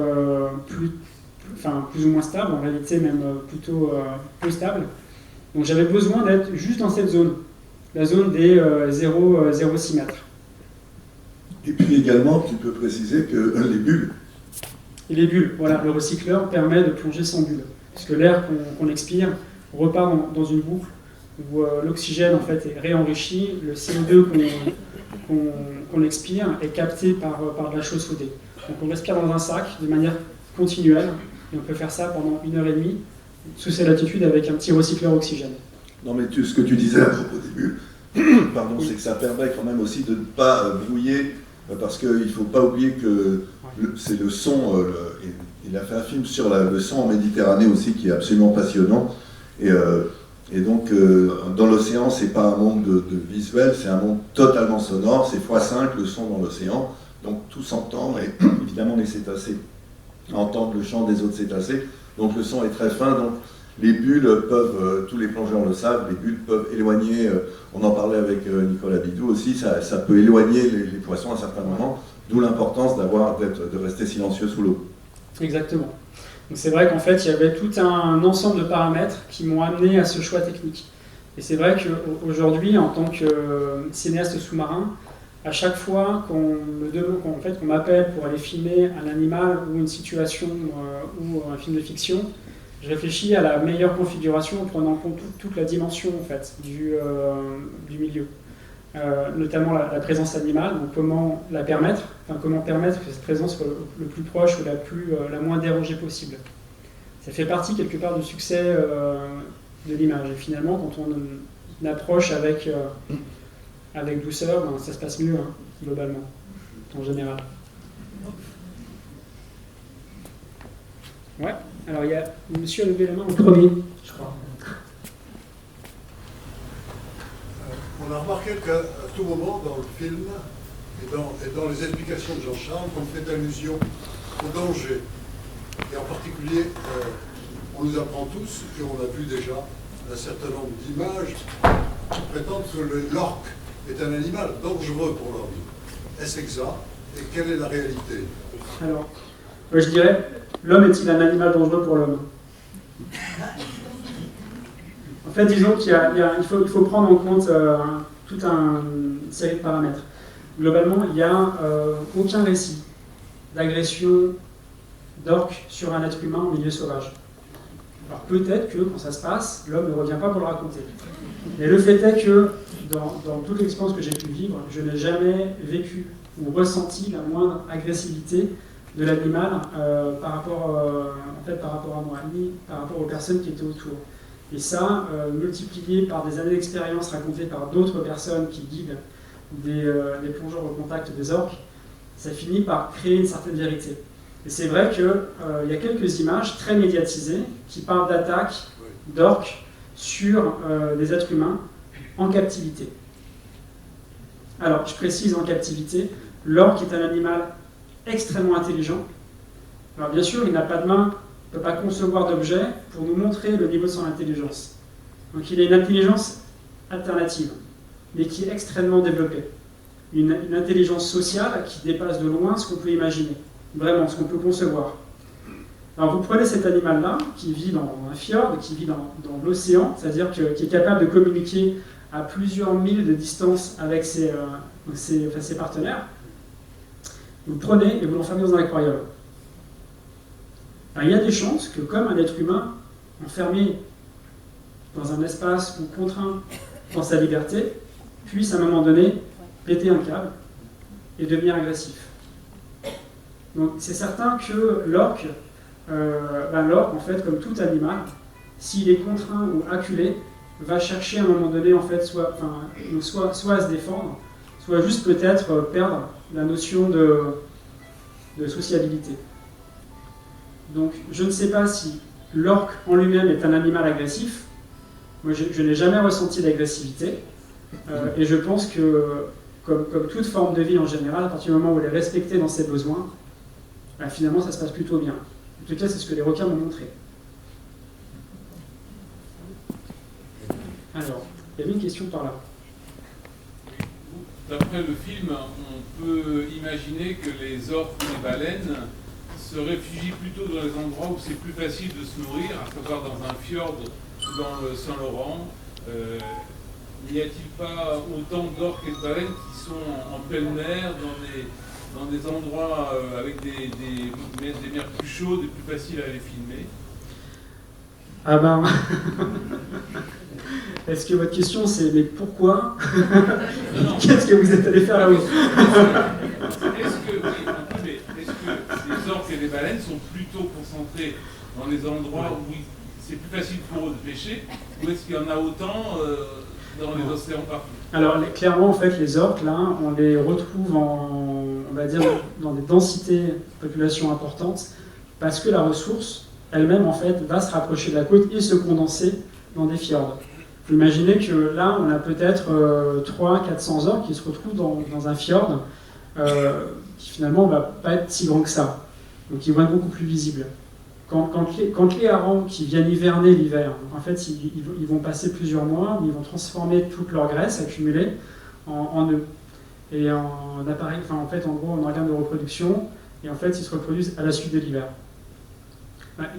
plus ou moins stables, en réalité même plutôt peu stables. Donc j'avais besoin d'être juste dans cette zone, la zone des 0,6 mètres. Et puis également, tu peux préciser que les bulles. Et les bulles, voilà, le recycleur permet de plonger sans bulles. Parce que l'air qu'on expire repart dans une boucle où l'oxygène en fait est réenrichi, le CO2 qu'on expire est capté par de la chaux soudée. Donc on respire dans un sac de manière continuelle, et on peut faire ça pendant 1h30, sous ces latitudes avec un petit recycleur oxygène. Non mais ce que tu disais à propos des bulles, pardon, c'est que ça permet quand même aussi de ne pas brouiller, parce qu'il ne faut pas oublier que c'est le son, il a fait un film sur le son en Méditerranée aussi qui est absolument passionnant, et donc dans l'océan c'est pas un monde de visuel, c'est un monde totalement sonore, c'est x5 le son dans l'océan, donc tout s'entend, et évidemment les cétacés entendent le chant des autres cétacés. Donc le son est très fin, donc les bulles peuvent, tous les plongeurs le savent, les bulles peuvent éloigner, on en parlait avec Nicolas Bidou aussi, ça peut éloigner les poissons à certains moments, d'où l'importance de rester silencieux sous l'eau. Exactement. Donc c'est vrai qu'en fait, il y avait tout un ensemble de paramètres qui m'ont amené à ce choix technique. Et c'est vrai qu'aujourd'hui, en tant que cinéaste sous-marin, à chaque fois qu'on m'appelle pour aller filmer un animal ou une situation ou un film de fiction, je réfléchis à la meilleure configuration en prenant en compte toute la dimension en fait, du milieu. Notamment la présence animale, donc comment permettre que cette présence soit le plus proche ou la moins dérangée possible. Ça fait partie quelque part du succès de l'image. Et finalement, quand on approche avec douceur, ben, ça se passe mieux, hein, globalement, en général. Ouais, alors il y a monsieur a levé la main en premier, je crois. On a remarqué qu'à tout moment dans le film et dans les explications de Jean-Charles, on fait allusion au danger. Et en particulier, on nous apprend tous, et on a vu déjà un certain nombre d'images qui prétendent que l'orque est un animal dangereux pour l'homme. Est-ce exact? Et quelle est la réalité? Alors, je dirais, l'homme est-il un animal dangereux pour l'homme? En fait, disons qu'il faut prendre en compte toute une série de paramètres. Globalement, il n'y a aucun récit d'agression d'orque sur un être humain au milieu sauvage. Alors peut-être que quand ça se passe, l'homme ne revient pas pour le raconter. Mais le fait est que dans toute l'expérience que j'ai pu vivre, je n'ai jamais vécu ou ressenti la moindre agressivité de l'animal par rapport à moi, ni par rapport aux personnes qui étaient autour. Et ça, multiplié par des années d'expérience racontées par d'autres personnes qui guident des plongeurs au contact des orques, ça finit par créer une certaine vérité. Et c'est vrai qu'il y a quelques images très médiatisées qui parlent d'attaques d'orques sur des êtres humains en captivité. Alors, je précise en captivité, l'orque est un animal extrêmement intelligent. Alors bien sûr, il n'a pas de main, il ne peut pas concevoir d'objet pour nous montrer le niveau de son intelligence. Donc il a une intelligence alternative, mais qui est extrêmement développée. Une intelligence sociale qui dépasse de loin ce qu'on peut imaginer, vraiment ce qu'on peut concevoir. Alors vous prenez cet animal-là, qui vit dans un fjord, qui vit dans l'océan, c'est-à-dire qui est capable de communiquer à plusieurs milles de distance avec ses partenaires. Vous le prenez et vous l'enfermez dans un aquarium. Alors, il y a des chances que, comme un être humain, enfermé dans un espace ou contraint dans sa liberté, puisse à un moment donné péter un câble et devenir agressif. Donc c'est certain que l'orque, en fait, comme tout animal, s'il est contraint ou acculé, va chercher à un moment donné, en fait, soit à se défendre, soit juste peut-être perdre la notion de sociabilité. Donc je ne sais pas si l'orque en lui-même est un animal agressif. Moi je n'ai jamais ressenti d'agressivité. Et je pense que, comme toute forme de vie en général, à partir du moment où elle est respectée dans ses besoins, finalement ça se passe plutôt bien. En tout cas, c'est ce que les requins m'ont montré. Alors, il y avait une question par là. D'après le film, on peut imaginer que les orques ou les baleines se réfugient plutôt dans les endroits où c'est plus facile de se nourrir, à savoir dans un fjord ou dans le Saint-Laurent. N'y a-t-il pas autant d'orques et de baleines qui sont en pleine mer, dans des endroits avec des mers plus chaudes et plus faciles à les filmer? Ah ben... Est-ce que votre question c'est mais pourquoi? Qu'est-ce que vous êtes allé faire là-haut? Est-ce que les orques et les baleines sont plutôt concentrés dans les endroits où c'est plus facile pour eux de pêcher, ou est-ce qu'il y en a autant dans les océans partout? Alors clairement en fait les orques là on les retrouve on va dire dans des densités de population importantes parce que la ressource elle-même en fait va se rapprocher de la côte et se condenser dans des fjords. Vous imaginez que là on a peut-être 300-400 orques qui se retrouvent dans un fjord qui finalement ne va pas être si grand que ça, donc ils vont être beaucoup plus visibles. Quand les harengs qui viennent hiverner l'hiver, en fait, ils vont passer plusieurs mois où ils vont transformer toute leur graisse accumulée en œufs et en appareil, en fait, en gros, en organes de reproduction, et en fait, ils se reproduisent à la suite de l'hiver.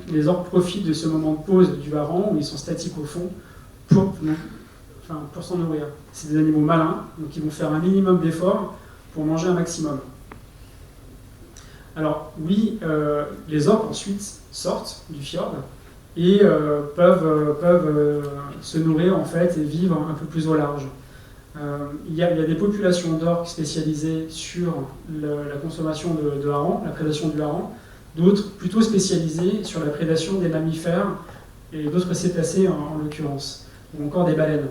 Les orques profitent de ce moment de pause du hareng où ils sont statiques au fond pour s'en nourrir. C'est des animaux malins, donc ils vont faire un minimum d'efforts pour manger un maximum. Alors oui, les orques ensuite sortent du fjord et peuvent se nourrir en fait et vivre un peu plus au large. Il y a des populations d'orques spécialisées sur la consommation de harengs, la prédation du hareng, d'autres plutôt spécialisées sur la prédation des mammifères et d'autres cétacés en l'occurrence, ou encore des baleines.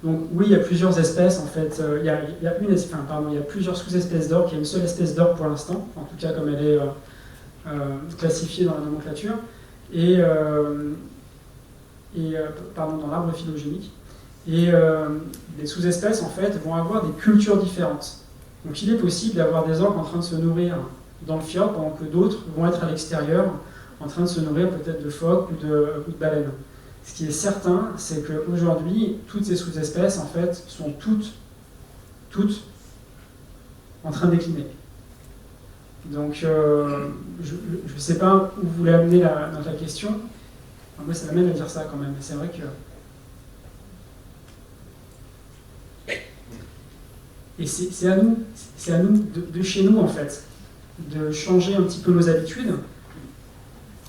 Donc oui, il y a plusieurs espèces en fait. Il y a plusieurs sous-espèces d'orques. Il y a une seule espèce d'orque pour l'instant, en tout cas comme elle est classifiée dans la nomenclature, dans l'arbre phylogénique. Et les sous-espèces en fait vont avoir des cultures différentes. Donc il est possible d'avoir des orques en train de se nourrir dans le fjord pendant que d'autres vont être à l'extérieur en train de se nourrir peut-être de phoques ou de baleines. Ce qui est certain, c'est qu'aujourd'hui, toutes ces sous-espèces, en fait, sont toutes en train de décliner. Donc, je ne sais pas où vous voulez amener dans la question. Enfin, moi, ça m'amène à dire ça quand même. Mais c'est vrai que... Et c'est à nous de chez nous, en fait, de changer un petit peu nos habitudes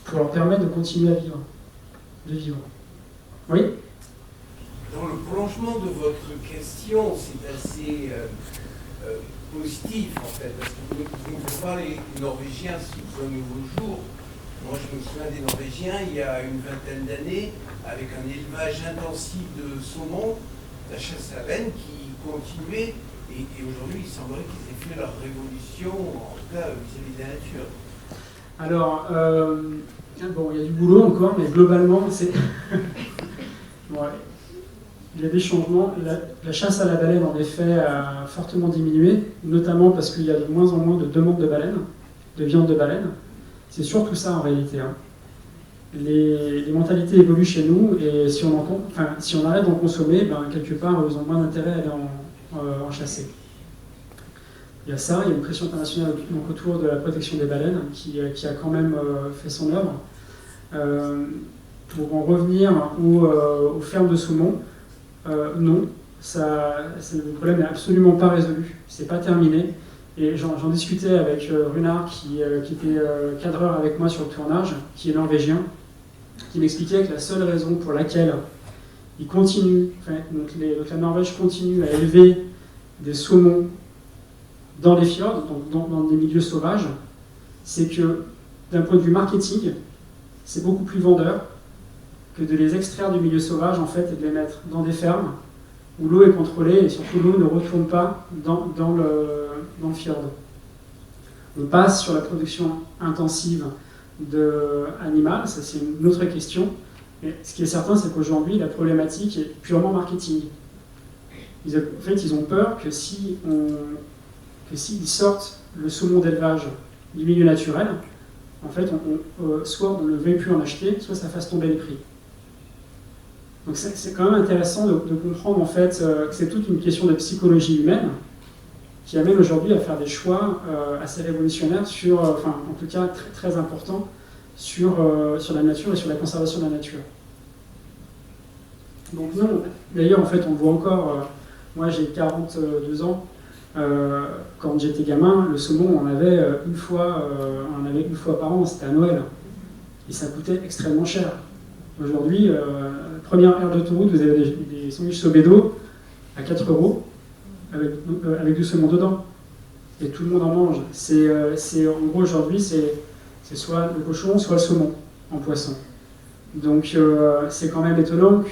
pour leur permettre de continuer à vivre, Oui. Dans le prolongement de votre question, c'est assez positif en fait, parce que vous ne pas les Norvégiens sous un nouveau jour. Moi je me souviens des Norvégiens il y a une vingtaine d'années, avec un élevage intensif de saumon, la chasse à la baleine qui continuait, et aujourd'hui il semblerait qu'ils aient fait leur révolution, en tout cas vis-à-vis de la nature. Alors, bon, il y a du boulot encore, mais globalement, c'est... ouais. Il y a des changements. La chasse à la baleine, en effet, a fortement diminué, notamment parce qu'il y a de moins en moins de demandes de baleines, de viande de baleine. C'est surtout ça, en réalité. Hein. Les mentalités évoluent chez nous, et si on arrête d'en consommer, ben, quelque part, ils ont moins d'intérêt à aller en chasser. Il y a ça, il y a une pression internationale donc, autour de la protection des baleines qui a quand même fait son œuvre. Pour en revenir aux fermes de saumon, non, le problème n'est absolument pas résolu, c'est pas terminé. Et j'en discutais avec Runar qui était cadreur avec moi sur le tournage, qui est norvégien, qui m'expliquait que la seule raison pour laquelle il continue, donc la Norvège continue à élever des saumons dans les fjords, donc dans des milieux sauvages, c'est que d'un point de vue marketing, c'est beaucoup plus vendeur que de les extraire du milieu sauvage en fait, et de les mettre dans des fermes où l'eau est contrôlée et surtout l'eau ne retourne pas dans le fjord. On passe sur la production intensive animale, ça c'est une autre question. Mais ce qui est certain, c'est qu'aujourd'hui, la problématique est purement marketing. En fait, ils ont peur que s'ils sortent le saumon d'élevage du milieu naturel, en fait, soit on ne veuille plus en acheter, soit ça fasse tomber les prix. Donc c'est quand même intéressant de comprendre en fait que c'est toute une question de psychologie humaine qui amène aujourd'hui à faire des choix assez révolutionnaires en tout cas très, très importants sur la nature et sur la conservation de la nature. Donc non, d'ailleurs en fait on voit encore, moi j'ai 42 ans, quand j'étais gamin, le saumon on avait une fois par an, c'était à Noël, et ça coûtait extrêmement cher. Aujourd'hui, première aire d'autoroute, vous avez des sandwichs Sobedo à 4 € avec du saumon dedans. Et tout le monde en mange. En gros, aujourd'hui, c'est soit le cochon, soit le saumon en poisson. Donc, c'est quand même étonnant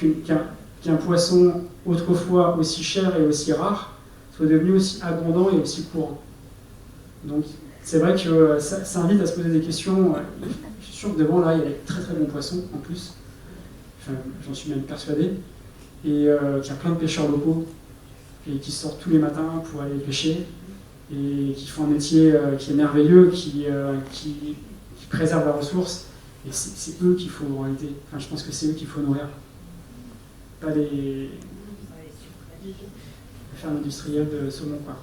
qu'un poisson autrefois aussi cher et aussi rare soit devenu aussi abondant et aussi courant. Donc, c'est vrai que ça invite à se poser des questions. Je suis sûr que devant, là, il y a des très très bons poissons en plus. Enfin, j'en suis même persuadé, et qu'il y a plein de pêcheurs locaux et qui sortent tous les matins pour aller pêcher et qui font un métier qui est merveilleux, qui préserve la ressource, et c'est eux qu'il faut en réalité, je pense que c'est eux qu'il faut nourrir, pas les fermes industrielles de saumon, quoi.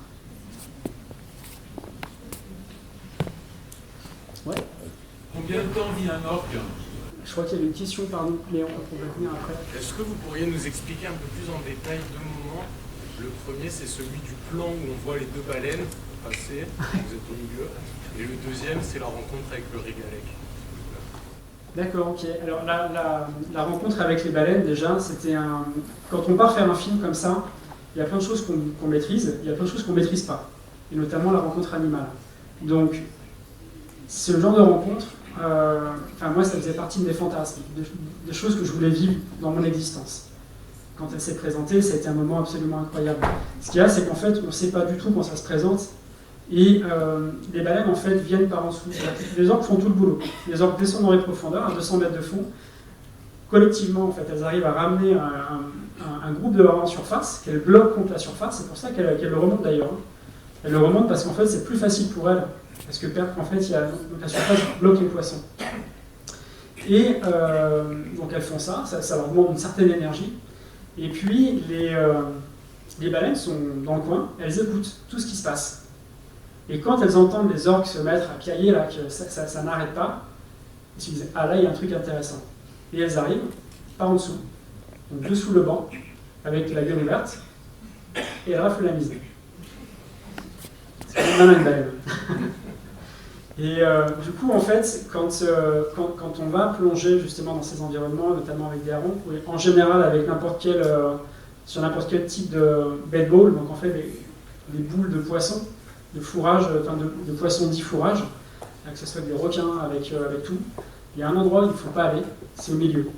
Ouais. Combien de temps vit un orque ? Je crois qu'il y avait une question, pardon, mais on va venir après. Est-ce que vous pourriez nous expliquer un peu plus en détail 2 moments Le premier, c'est celui du plan où on voit les deux baleines passer, vous êtes au milieu. Et le deuxième, c'est la rencontre avec le régalec. D'accord, ok. Alors la rencontre avec les baleines, déjà, c'était un... Quand on part faire un film comme ça, il y a plein de choses qu'on maîtrise, il y a plein de choses qu'on ne maîtrise pas. Et notamment la rencontre animale. Donc, ce genre de rencontre, moi, ça faisait partie de mes fantasmes, des choses que je voulais vivre dans mon existence. Quand elle s'est présentée, ça a été un moment absolument incroyable. Ce qu'il y a, c'est qu'en fait, on ne sait pas du tout quand ça se présente. Et les baleines, en fait, viennent par en dessous. Les orques font tout le boulot. Les orques descendent dans les profondeurs, à 200 mètres de fond. Collectivement, en fait, elles arrivent à ramener un groupe de harengs en surface, qu'elles bloquent contre la surface. C'est pour ça qu'elles le remontent d'ailleurs. Elles le remontent parce qu'en fait, c'est plus facile pour elles. Parce que, en fait, la surface bloque les poissons. Et donc, elles font ça leur demande une certaine énergie. Et puis, les baleines sont dans le coin, elles écoutent tout ce qui se passe. Et quand elles entendent les orques se mettre à piailler, là, que ça n'arrête pas, elles se disent « Ah là, il y a un truc intéressant ». Et elles arrivent par en dessous, donc dessous le banc, avec la gueule ouverte, et elles raflent la mise. C'est quand même une baleine. Et du coup, en fait, quand on va plonger justement dans ces environnements, notamment avec des harengs, en général avec sur n'importe quel type de bedball, donc en fait des boules de poissons, de fourrage, de poissons dits fourrage, que ce soit des requins avec tout, il y a un endroit où il ne faut pas aller, c'est au milieu.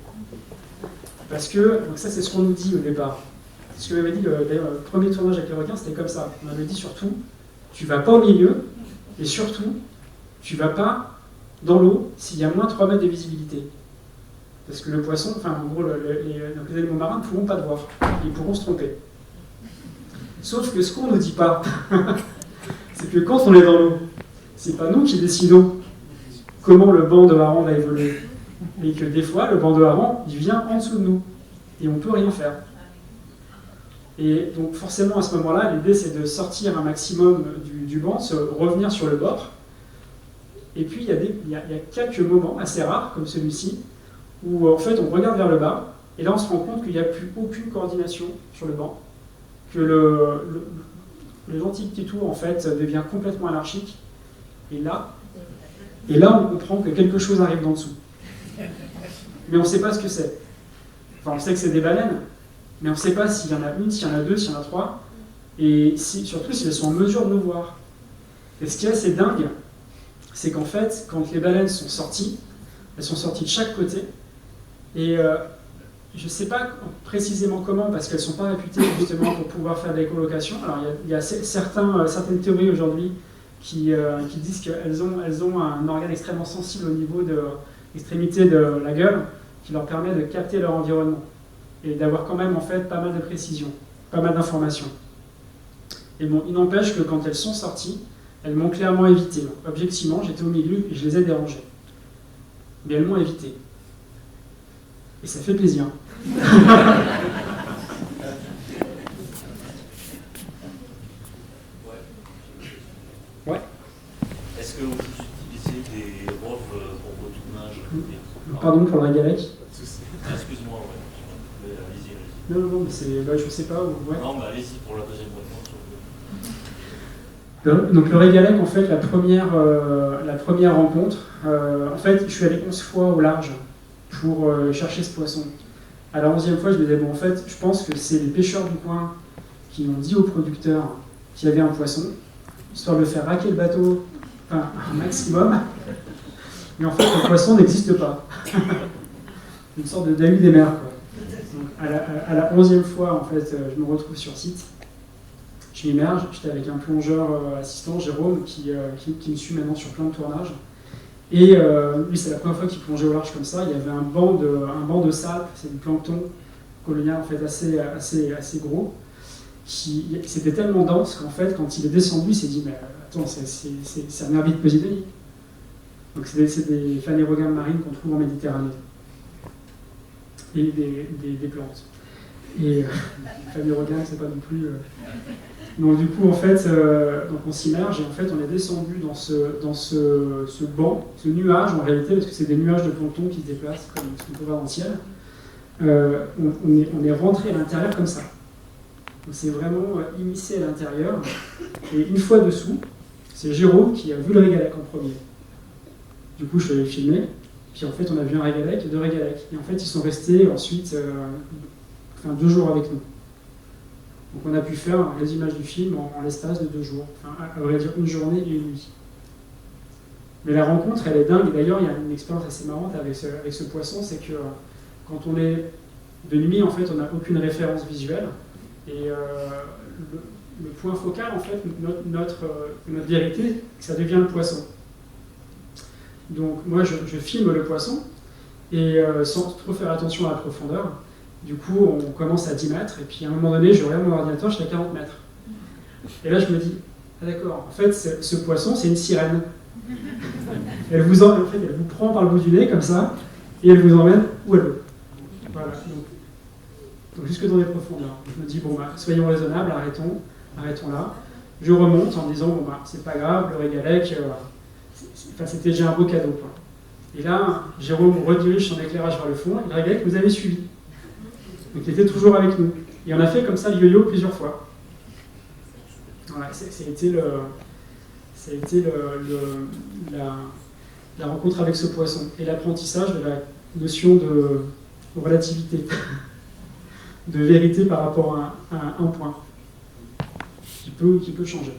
Parce que, donc ça c'est ce qu'on nous dit au départ. Ce que m'avait dit le premier tournage avec les requins, c'était comme ça. On m'avait dit surtout, tu vas pas au milieu, et surtout, tu vas pas dans l'eau s'il y a moins de 3 mètres de visibilité. Parce que le poisson, en gros, les animaux marins ne pourront pas te voir. Ils pourront se tromper. Sauf que ce qu'on ne nous dit pas, c'est que quand on est dans l'eau, c'est pas nous qui décidons comment le banc de hareng va évoluer. Mais que des fois, le banc de hareng, il vient en dessous de nous. Et on ne peut rien faire. Et donc forcément, à ce moment-là, l'idée c'est de sortir un maximum du banc, revenir sur le bord. Et puis il y a quelques moments assez rares, comme celui-ci, où en fait on regarde vers le bas, et là on se rend compte qu'il n'y a plus aucune coordination sur le banc, que le gentil petit tour en fait devient complètement anarchique, et là on comprend que quelque chose arrive d'en dessous. Mais on ne sait pas ce que c'est. Enfin, on sait que c'est des baleines, mais on ne sait pas s'il y en a une, s'il y en a deux, s'il y en a trois, et surtout si elles sont en mesure de nous voir. Et ce qui est assez dingue, c'est qu'en fait, quand les baleines sont sorties, elles sont sorties de chaque côté, et je ne sais pas précisément comment, parce qu'elles ne sont pas réputées justement pour pouvoir faire des colocations. Alors il y a certaines théories aujourd'hui qui disent qu'elles ont un organe extrêmement sensible au niveau de l'extrémité de la gueule, qui leur permet de capter leur environnement, et d'avoir quand même en fait pas mal de précision, pas mal d'informations. Et bon, il n'empêche que quand elles sont sorties, elles m'ont clairement évité. Objectivement, j'étais au milieu et je les ai dérangées. Mais elles m'ont évité. Et ça fait plaisir. Ouais. Est-ce que vous utilisez des ROV pour vos tournages? Pardon pour le régalec. Excuse-moi, ouais. Allez-y. Non, mais je sais pas. Ouais. Non, mais allez-y pour la deuxième réponse. Donc le régalec, en fait, la première rencontre, en fait, je suis allé 11 fois au large pour chercher ce poisson. À la 11e fois, je me disais, bon, en fait, je pense que c'est les pêcheurs du coin qui ont dit aux producteurs qu'il y avait un poisson, histoire de le faire raquer le bateau un maximum. Mais en fait, le poisson n'existe pas. Une sorte de David des mers, quoi. Donc, à la 11e fois, en fait, je me retrouve sur site. Je m'immerge, j'étais avec un plongeur assistant, Jérôme, qui me suit maintenant sur plein de tournages. Et lui, c'est la première fois qu'il plongeait au large comme ça. Il y avait un banc de sable, c'est du plancton colonial en fait assez gros. C'était tellement dense qu'en fait, quand il est descendu, il s'est dit mais attends, c'est un herbite posidonie. Donc c'est des phanérogames marines qu'on trouve en Méditerranée. Et des plantes. Et phanérogames, c'est pas non plus... Donc du coup, en fait, donc on s'immerge et en fait, on est descendu dans ce banc, ce nuage en réalité, parce que c'est des nuages de plancton qui se déplacent, comme ce qu'on peut voir dans le ciel. On est rentré à l'intérieur comme ça. Donc c'est vraiment immiscé à l'intérieur. Et une fois dessous, c'est Jérôme qui a vu le régalec en premier. Du coup, je suis allé le filmer. Puis en fait, on a vu un régalec et 2 régalecs. Et en fait, ils sont restés ensuite 2 jours avec nous. Donc on a pu faire les images du film en l'espace de 2 jours. Enfin, à vrai dire, une journée et une nuit. Mais la rencontre, elle est dingue. Et d'ailleurs, il y a une expérience assez marrante avec ce poisson, c'est que quand on est de nuit, en fait, on n'a aucune référence visuelle. Et le point focal, en fait, notre vérité, ça devient le poisson. Donc moi, je filme le poisson, et sans trop faire attention à la profondeur. Du coup, on commence à 10 mètres, et puis à un moment donné, je regarde mon ordinateur, je suis à 40 mètres. Et là, je me dis, ah d'accord, en fait, ce poisson, c'est une sirène. Elle vous prend par le bout du nez, comme ça, et elle vous emmène où elle veut. Voilà. Donc jusque dans les profondeurs. Je me dis, bon, soyons raisonnables, arrêtons là. Je remonte en me disant, bon, c'est pas grave, le régalec, c'était déjà un beau cadeau, quoi. Et là, Jérôme redirige son éclairage vers le fond, et le régalec nous avait suivis. Donc il était toujours avec nous. Et on a fait comme ça le yo-yo plusieurs fois. Voilà, ça a été la rencontre avec ce poisson et l'apprentissage de la notion de relativité, de vérité par rapport à un point qui peut changer.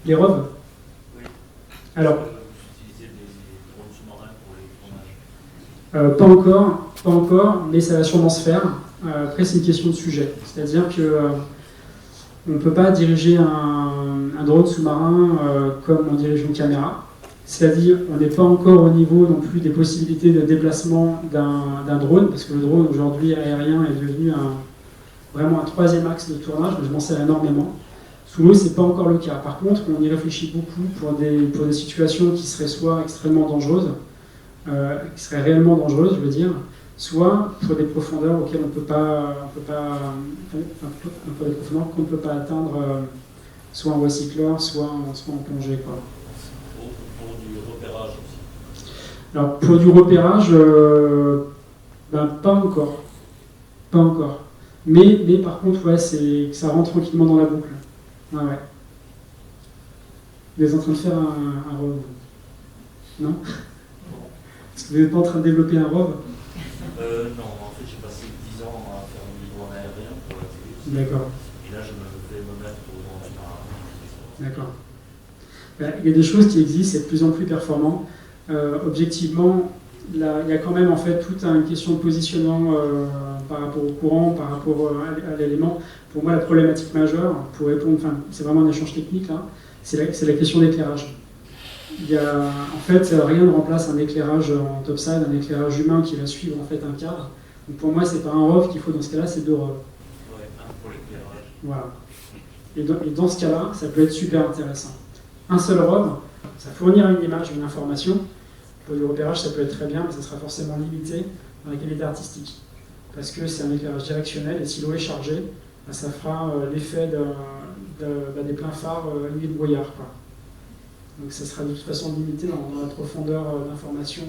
Les roves. Alors, pas encore, mais ça va sûrement se faire. Après, c'est une question de sujet. C'est-à-dire que on ne peut pas diriger un drone sous-marin comme on dirige une caméra. C'est-à-dire, on n'est pas encore au niveau non plus des possibilités de déplacement d'un drone, parce que le drone aujourd'hui aérien est devenu vraiment un 3e axe de tournage, mais je m'en sers énormément. Sous l'eau, c'est pas encore le cas. Par contre, on y réfléchit beaucoup pour des situations qui seraient soit extrêmement dangereuses, qui seraient réellement dangereuses, je veux dire, soit pour des profondeurs auxquelles on peut pas pour des profondeurs qu'on ne peut pas atteindre, soit en recycleur, soit en plongée, quoi. Pour du repérage aussi. Alors pour du repérage, pas encore. Mais par contre, ouais, ça rentre tranquillement dans la boucle. Ouais. Vous êtes en train de faire un ROV? Non? Est-ce que vous n'êtes pas en train de développer un ROV? Non, en fait j'ai passé 10 ans à faire du drone aérien pour la télé. D'accord. Et là je vais me mettre au drone sous-marin. D'accord. Il y a des choses qui existent, c'est de plus en plus performant. Objectivement, là, il y a quand même en fait toute une question de positionnement par rapport au courant, par rapport à l'élément. Pour moi, la problématique majeure, pour répondre, c'est vraiment un échange technique là, c'est la question d'éclairage. En fait, rien ne remplace un éclairage en topside, un éclairage humain qui va suivre en fait un cadre. Donc pour moi, c'est pas un ROV qu'il faut dans ce cas-là, c'est 2 ROV. Ouais, un pour l'éclairage. Voilà. Et dans ce cas-là, ça peut être super intéressant. Un seul ROV, ça fournira une image, une information. Pour du repérage, ça peut être très bien, mais ça sera forcément limité dans la qualité artistique. Parce que c'est un éclairage directionnel, et si l'eau est chargée, ça fera l'effet des pleins phares nuit de brouillard, quoi. Donc ça sera de toute façon limité dans la profondeur d'information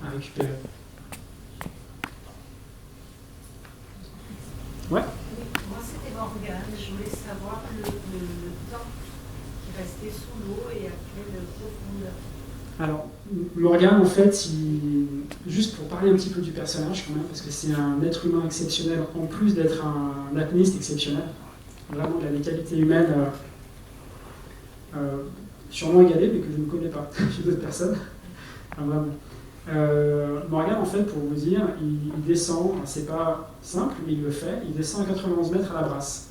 à récupérer. Ouais. Moi c'était Morgane, je voulais savoir le temps qui restait sous l'eau et à quelle profondeur. Alors, Morgane, en fait, juste pour parler un petit peu du personnage quand même, parce que c'est un être humain exceptionnel, en plus d'être un apnéiste exceptionnel. Vraiment, il a des qualités humaines sûrement égalées, mais que je ne connais pas chez d'autres personnes. Enfin, vraiment. Morgane, en fait, pour vous dire, il descend, c'est pas simple, mais il le fait, il descend à 91 mètres à la brasse,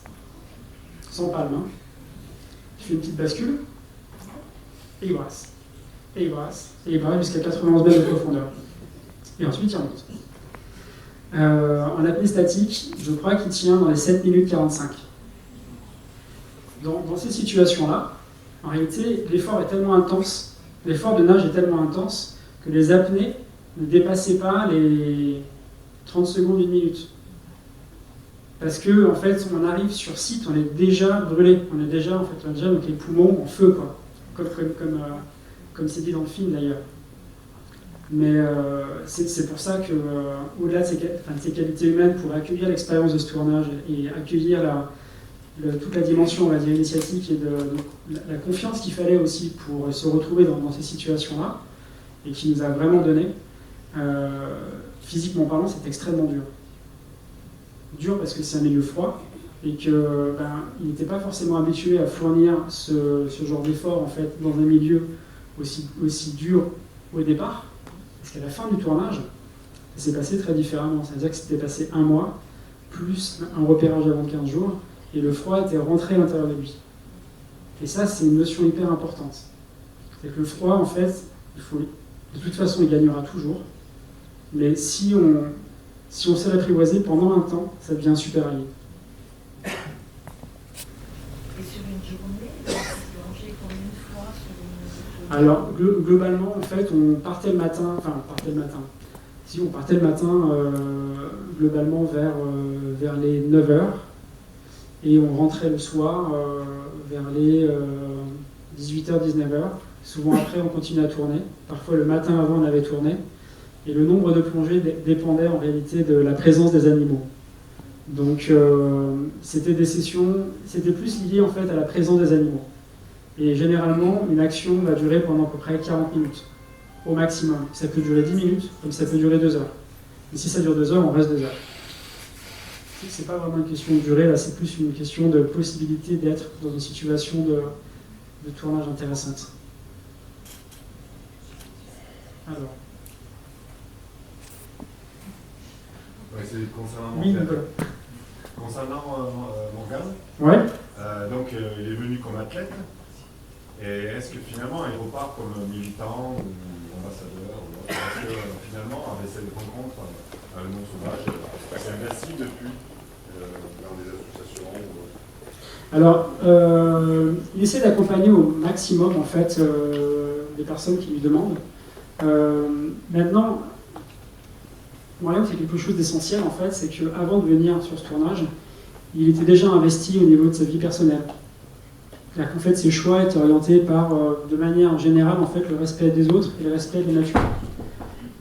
sans palme. Hein. Il fait une petite bascule, et il brasse. Et il brasse jusqu'à 91 mètres de profondeur. Et ensuite, il remonte. En apnée statique, je crois qu'il tient dans les 7 minutes 45. Dans ces situations-là, en réalité, l'effort est tellement intense, l'effort de nage est tellement intense que les apnées ne dépassaient pas les 30 secondes, 1 minute. Parce que, en fait, on arrive sur site, on est déjà brûlé, on a déjà donc les poumons en feu, quoi. Comme c'est dit dans le film d'ailleurs. Mais c'est pour ça que, au-delà de ces qualités humaines, pour accueillir l'expérience de ce tournage et accueillir toute la dimension, on va dire, initiatique et de la confiance qu'il fallait aussi pour se retrouver dans ces situations-là, et qui nous a vraiment donné, physiquement parlant, c'est extrêmement dur. Dur parce que c'est un milieu froid, et qu'il n'était pas forcément habitué à fournir ce genre d'effort en fait, dans un milieu aussi dur au départ. Parce qu'à la fin du tournage, ça s'est passé très différemment. C'est-à-dire que c'était passé 1 mois, plus un repérage avant 15 jours, et le froid était rentré à l'intérieur de lui. Et ça, c'est une notion hyper importante. C'est que le froid, en fait, de toute façon, il gagnera toujours. Mais si on sait l'apprivoiser pendant un temps, ça devient un super allié. Et sur une journée, vous plongez combien de fois sur une... Alors, globalement, en fait, on partait le matin, Si, on partait le matin, globalement, vers les 9h, et on rentrait le soir vers les 18h, 19h. Souvent après, on continuait à tourner. Parfois, le matin avant, on avait tourné. Et le nombre de plongées dépendait en réalité de la présence des animaux. Donc, c'était des sessions, c'était plus lié en fait à la présence des animaux. Et généralement, une action va durer pendant à peu près 40 minutes, au maximum. Ça peut durer 10 minutes, comme ça peut durer 2 heures. Et si ça dure 2 heures, on reste 2 heures. C'est pas vraiment une question de durée, là, c'est plus une question de possibilité d'être dans une situation de tournage intéressante. Alors. Ouais, c'est concernant Oui, Morgane. Concernant Morgane, ouais. Donc il est venu comme athlète, et est-ce que finalement il repart comme militant ou ambassadeur parce que finalement avec cette rencontre à Le Monde Sauvage, il s'est investi depuis dans des associations Alors, il essaie d'accompagner au maximum en fait les personnes qui lui demandent. Maintenant, Morgane fait quelque chose d'essentiel en fait, c'est qu'avant de venir sur ce tournage, il était déjà investi au niveau de sa vie personnelle. C'est-à-dire qu'en fait, ses choix étaient orientés par, de manière générale, en fait, le respect des autres et le respect des natures.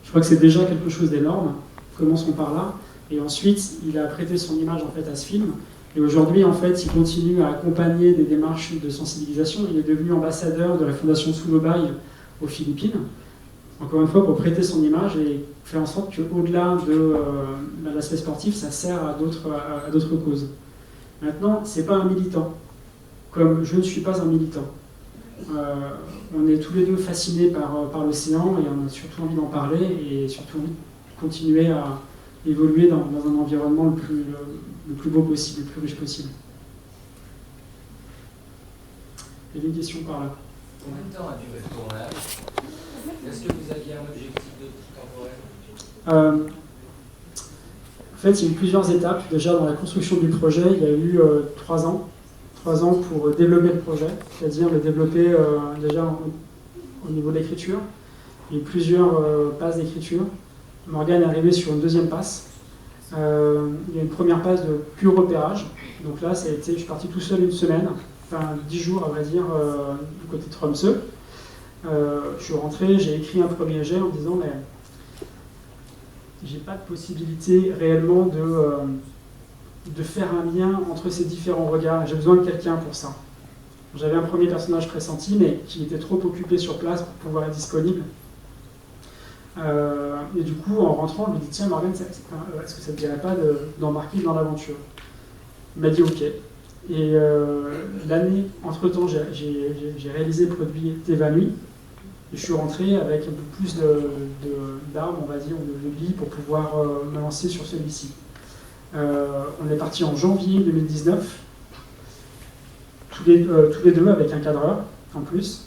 Je crois que c'est déjà quelque chose d'énorme. Commençons par là. Et ensuite, il a prêté son image en fait à ce film. Et aujourd'hui, en fait, il continue à accompagner des démarches de sensibilisation. Il est devenu ambassadeur de la Fondation Sulobay aux Philippines. Encore une fois, pour prêter son image et faire en sorte qu'au-delà de l'aspect sportif, ça sert à d'autres causes. Maintenant, ce n'est pas un militant, comme je ne suis pas un militant. On est tous les deux fascinés par l'océan et on a surtout envie d'en parler et surtout envie de continuer à évoluer dans un environnement le plus beau possible, le plus riche possible. Il y a une question par là. Combien de temps a duré le tournage? Est-ce que vous aviez un objectif temporel? En fait, il y a eu plusieurs étapes. Déjà, dans la construction du projet, il y a eu 3 ans. 3 ans pour développer le projet, c'est-à-dire le développer déjà au niveau de l'écriture. Il y a eu plusieurs passes d'écriture. Morgane est arrivé sur une deuxième passe. Il y a une première passe de pur repérage. Donc là, je suis parti tout seul une semaine, enfin 10 jours à vrai dire, du côté de Tromsø. Je suis rentré, j'ai écrit un premier jet en disant mais j'ai pas de possibilité réellement de faire un lien entre ces différents regards. J'ai besoin de quelqu'un pour ça. J'avais un premier personnage pressenti, mais qui était trop occupé sur place pour pouvoir être disponible. Et du coup, en rentrant, je lui ai dit tiens Morgane, est-ce que ça ne te dirait pas d'embarquer dans l'aventure? Il m'a dit ok. Et l'année, entre-temps, j'ai réalisé le produit T'évanouis. Et je suis rentré avec un peu plus d'armes, on va dire, de billes pour pouvoir me lancer sur celui-ci. On est parti en janvier 2019, tous les deux avec un cadreur en plus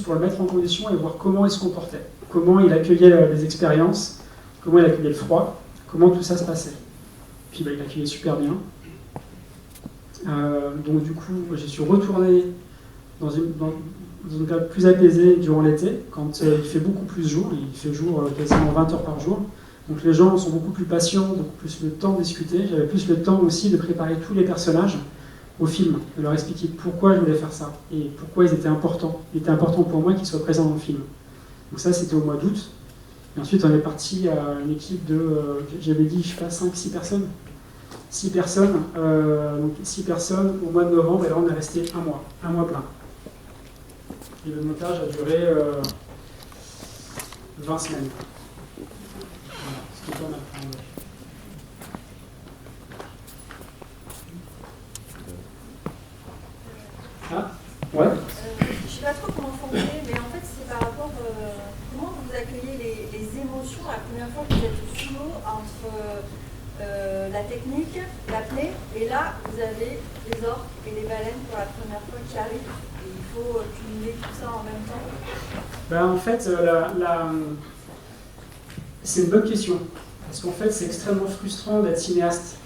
pour le mettre en condition et voir comment il se comportait, comment il accueillait les expériences, comment il accueillait le froid, comment tout ça se passait. Puis il accueillait super bien. Donc du coup, je suis retourné dans une période plus apaisée durant l'été, quand il fait beaucoup plus jour, il fait jour quasiment 20 heures par jour. Donc les gens sont beaucoup plus patients, beaucoup plus le temps de discuter. J'avais plus le temps aussi de préparer tous les personnages au film, de leur expliquer pourquoi je voulais faire ça et pourquoi ils étaient importants. Il était important pour moi qu'ils soient présents dans le film. Donc ça, c'était au mois d'août. Et ensuite, on est parti à une équipe de, j'avais dit, je sais pas, 5-6 personnes. 6 personnes, donc 6 personnes au mois de novembre, et là on est resté un mois plein. Et le montage a duré 20 semaines. Voilà, ce qui est pas mal. Ah, ouais. Je sais pas trop comment formuler, mais en fait c'est par rapport comment vous accueillez les émotions la première fois que vous êtes sous l'eau entre la technique, l'apnée, et là vous avez les orques et les baleines pour la première fois qui arrivent, et il faut cumuler tout ça en même temps. Ben, en fait, c'est une bonne question, parce qu'en fait c'est extrêmement frustrant d'être cinéaste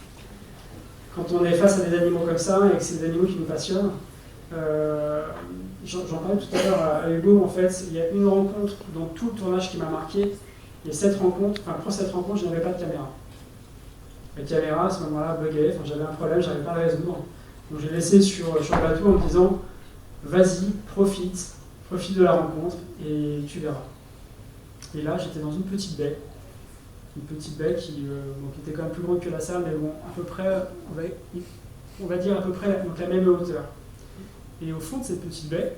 quand on est face à des animaux comme ça et que c'est des animaux qui nous passionnent. J'en parlais tout à l'heure à Hugo, en fait, il y a une rencontre dans tout le tournage qui m'a marqué, et cette rencontre, pour cette rencontre, je n'avais pas de caméra. La caméra, à ce moment-là, buguait, j'avais un problème, je n'arrivais pas à le résoudre. Donc j'ai laissé sur le bateau en me disant, vas-y, profite de la rencontre, et tu verras. Et là, j'étais dans une petite baie qui était quand même plus grande que la salle, mais bon, à peu près, on va dire à peu près donc la même hauteur. Et au fond de cette petite baie,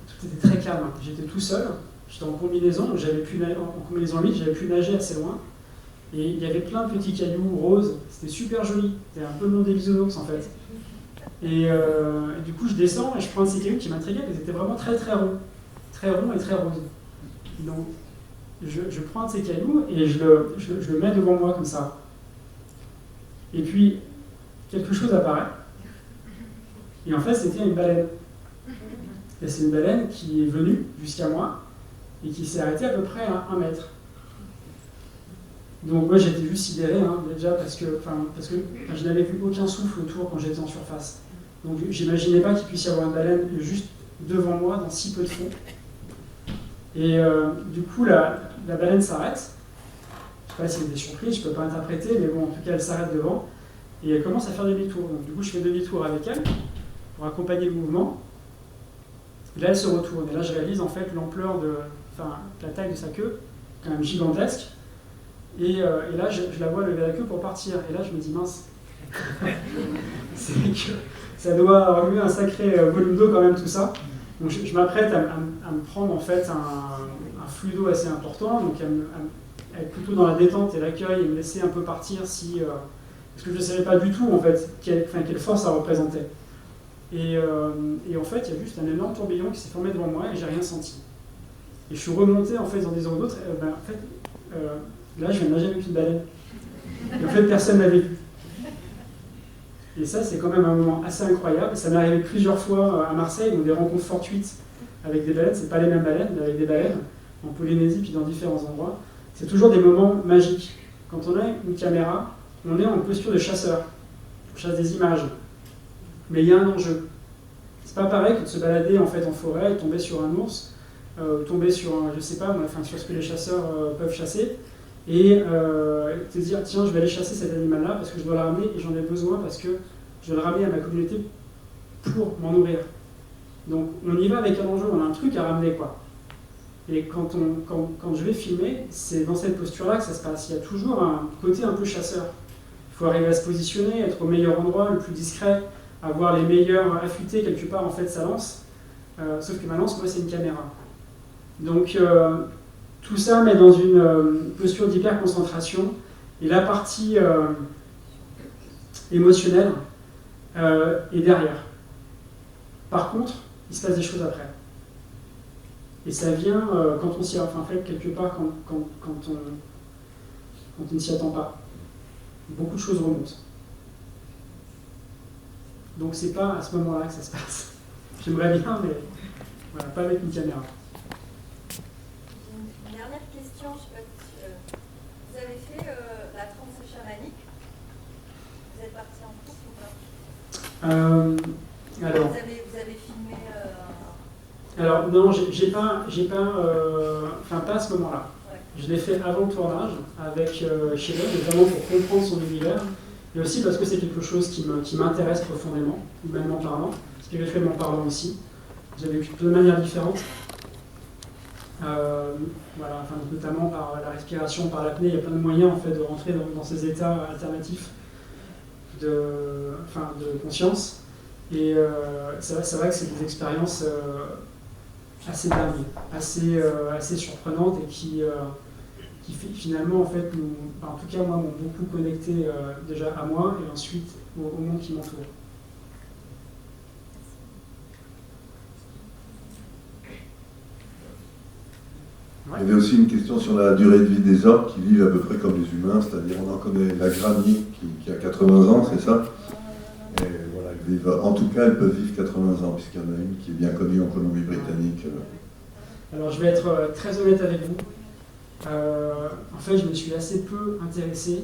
tout était très calme. J'étais tout seul, j'étais en combinaison, en combinaison humide, j'avais pu nager assez loin. Et il y avait plein de petits cailloux roses, c'était super joli. C'était un peu le monde des bisounours en fait. Et du coup, je descends et je prends un de ces cailloux qui m'intriguait, parce qu'ils étaient vraiment très très ronds et très roses. Donc, je prends un de ces cailloux et je le mets devant moi comme ça. Et puis, quelque chose apparaît. Et en fait, c'était une baleine. Et c'est une baleine qui est venue jusqu'à moi et qui s'est arrêtée à peu près à 1 mètre. Donc moi j'étais juste sidéré déjà parce que je n'avais vu aucun souffle autour quand j'étais en surface. Donc j'imaginais pas qu'il puisse y avoir une baleine juste devant moi dans si peu de fond. Et du coup la baleine s'arrête. Je sais pas si elle était surprise, je peux pas interpréter, mais bon en tout cas elle s'arrête devant et elle commence à faire demi-tour. Donc du coup je fais demi-tour avec elle pour accompagner le mouvement. Et là elle se retourne et là je réalise en fait l'ampleur la taille de sa queue, quand même gigantesque. Et là, je la vois lever la queue pour partir. Et là, je me dis, mince, c'est que ça doit avoir eu un sacré volume d'eau quand même, tout ça. Donc je m'apprête à me prendre en fait un flux d'eau assez important, donc à être plutôt dans la détente et l'accueil et me laisser un peu partir parce que je ne savais pas du tout en fait quelle force ça représentait. Et en fait, il y a juste un énorme tourbillon qui s'est formé devant moi et j'ai rien senti. Et je suis remonté en fait dans des eaux d'autres. Là, je viens de nager avec une baleine. Et en fait, personne n'avait vu. Et ça, c'est quand même un moment assez incroyable. Ça m'est arrivé plusieurs fois à Marseille, donc des rencontres fortuites avec des baleines. C'est pas les mêmes baleines, mais avec des baleines en Polynésie, puis dans différents endroits. C'est toujours des moments magiques. Quand on a une caméra, on est en posture de chasseur. On chasse des images. Mais il y a un enjeu. C'est pas pareil que de se balader en fait en forêt et tomber sur un ours, tomber sur sur ce que les chasseurs peuvent chasser. Et te dire, tiens, je vais aller chasser cet animal-là parce que je dois le ramener et j'en ai besoin parce que je dois le ramener à ma communauté pour m'en nourrir. Donc on y va avec un enjeu, on a un truc à ramener, quoi. Et quand je vais filmer, c'est dans cette posture-là que ça se passe. Il y a toujours un côté un peu chasseur. Il faut arriver à se positionner, être au meilleur endroit, le plus discret, avoir les meilleurs affûtés quelque part en fait sa lance. Sauf que ma lance, moi, c'est une caméra. Donc tout ça met dans une posture d'hyper-concentration et la partie émotionnelle est derrière. Par contre, il se passe des choses après. Et ça vient quand on s'y attend, en fait, quelque part, quand on ne s'y attend pas. Beaucoup de choses remontent. Donc c'est pas à ce moment-là que ça se passe. J'aimerais bien, mais voilà, pas avec une caméra. Vous avez fait la transe chamanique. Vous êtes parti en course ou pas Alors, vous avez filmé alors non, j'ai pas à ce moment-là. Ouais. Je l'ai fait avant le tournage avec Chéron, notamment pour comprendre son univers, mais aussi parce que c'est quelque chose qui m'intéresse profondément, humainement parlant, spirituellement parlant aussi. J'avais vécu de manière différente. Voilà, enfin, notamment par la respiration, par l'apnée. Il y a plein de moyens en fait, de rentrer dans ces états alternatifs de conscience. Et c'est vrai que c'est des expériences assez dingues, assez surprenantes et qui finalement, en fait, en tout cas, moi, m'ont beaucoup connecté déjà à moi et ensuite au monde qui m'entoure. Il y avait aussi une question sur la durée de vie des orques qui vivent à peu près comme les humains, c'est-à-dire on en connaît la granny qui a 80 ans, c'est ça? Et voilà, en tout cas, elles peuvent vivre 80 ans, puisqu'il y en a une qui est bien connue en Colombie-Britannique. Alors je vais être très honnête avec vous. En fait, je me suis assez peu intéressé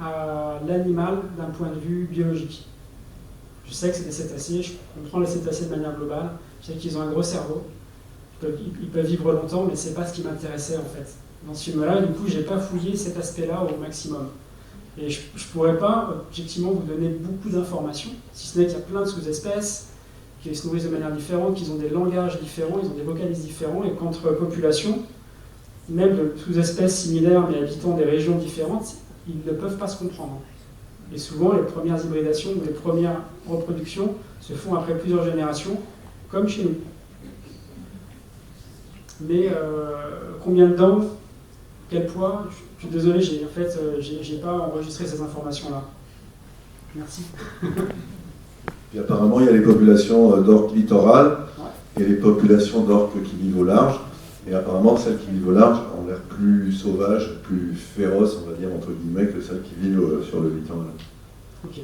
à l'animal d'un point de vue biologique. Je sais que c'est des cétacés, je comprends les cétacés de manière globale, je sais qu'ils ont un gros cerveau, ils peuvent vivre longtemps, mais c'est pas ce qui m'intéressait en fait. Dans ce film-là, du coup, j'ai pas fouillé cet aspect-là au maximum. Et je pourrais pas, objectivement, vous donner beaucoup d'informations, si ce n'est qu'il y a plein de sous-espèces, qui se nourrissent de manière différente, qu'ils ont des langages différents, ils ont des vocalises différents, et qu'entre populations, même de sous-espèces similaires mais habitant des régions différentes, ils ne peuvent pas se comprendre. Et souvent, les premières hybridations ou les premières reproductions se font après plusieurs générations, comme chez nous. Mais combien de dents, quel poids, je suis désolé, j'ai pas enregistré ces informations-là. Merci. Et apparemment, il y a les populations d'orques littorales et les populations d'orques qui vivent au large. Et apparemment, celles qui vivent au large ont l'air plus sauvages, plus féroces, on va dire, entre guillemets, que celles qui vivent sur le littoral. Ok.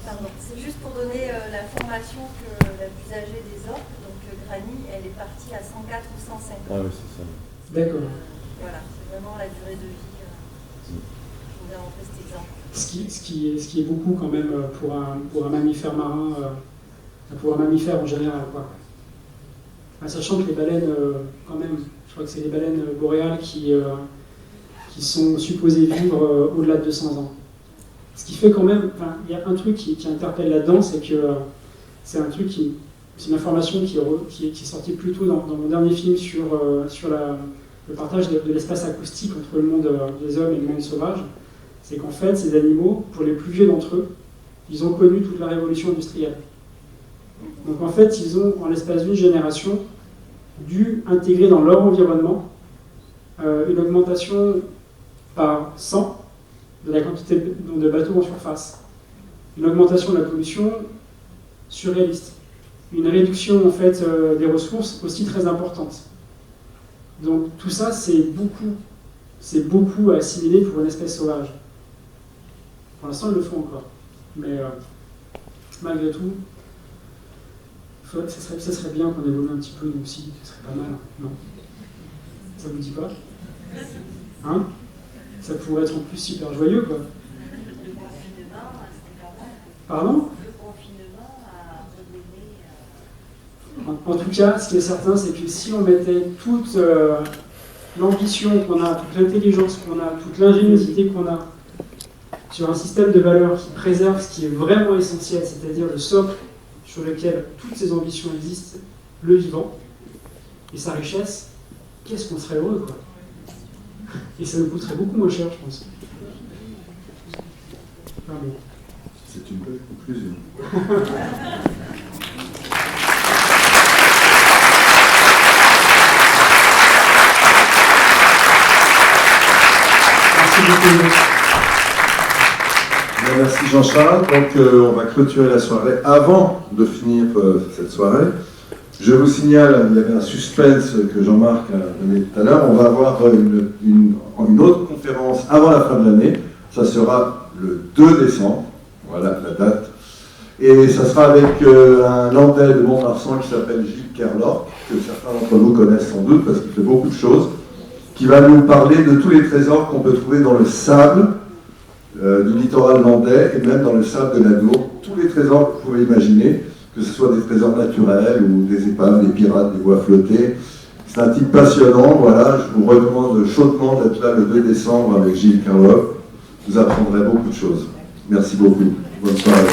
Pardon, c'est juste pour donner l'information que la plus âgée des orques, donc Granny, elle est partie à 104 ou 105 ans. Ah oui, c'est ça. D'accord. Voilà, c'est vraiment la durée de vie. Je voulais rentrer cet exemple. Ce qui est beaucoup quand même pour un mammifère marin, pour un mammifère en général, quoi. Sachant que les baleines, quand même, je crois que c'est les baleines boréales qui sont supposées vivre au-delà de 200 ans. Ce qui fait quand même, il y a un truc qui interpelle là-dedans, c'est que c'est un truc c'est une information qui est sortie plus tôt dans mon dernier film sur le partage de l'espace acoustique entre le monde des hommes et le monde sauvage. C'est qu'en fait, ces animaux, pour les plus vieux d'entre eux, ils ont connu toute la révolution industrielle. Donc en fait, ils ont, en l'espace d'une génération, dû intégrer dans leur environnement une augmentation par 100 de la quantité de bateaux en surface, une augmentation de la pollution surréaliste, une réduction en fait des ressources aussi très importante. Donc tout ça, c'est beaucoup à assimiler pour une espèce sauvage. Pour l'instant, ils le font encore, mais malgré tout, ça serait bien qu'on évolue un petit peu nous aussi, ce serait pas mal, non? Ça vous dit pas? Hein? Ça pourrait être en plus super joyeux, quoi. Le confinement, c'était pas mal. Pardon? Le confinement a redonné... En tout cas, ce qui est certain, c'est que si on mettait toute l'ambition qu'on a, toute l'intelligence qu'on a, toute l'ingéniosité qu'on a sur un système de valeurs qui préserve ce qui est vraiment essentiel, c'est-à-dire le socle sur lequel toutes ces ambitions existent, le vivant et sa richesse, qu'est-ce qu'on serait heureux, quoi. Et ça nous coûterait beaucoup moins cher, je pense. Pardon. C'est une belle conclusion. Merci beaucoup. Merci Jean-Charles. Donc on va clôturer la soirée. Avant de finir cette soirée, je vous signale, il y avait un suspense que Jean-Marc a donné tout à l'heure, on va avoir une autre conférence avant la fin de l'année. Ça sera le 2 décembre, voilà la date. Et ça sera avec un Landais de Mont-Marsan qui s'appelle Gilles Kerlork, que certains d'entre vous connaissent sans doute parce qu'il fait beaucoup de choses, qui va nous parler de tous les trésors qu'on peut trouver dans le sable du littoral landais et même dans le sable de l'Adour. Tous les trésors que vous pouvez imaginer, que ce soit des trésors naturels ou des épaves, des pirates, des voies flottées. C'est un type passionnant, voilà, je vous recommande chaudement d'être là le 2 décembre avec Gilles Kerlork. Vous apprendrez beaucoup de choses. Merci beaucoup. Bonne soirée.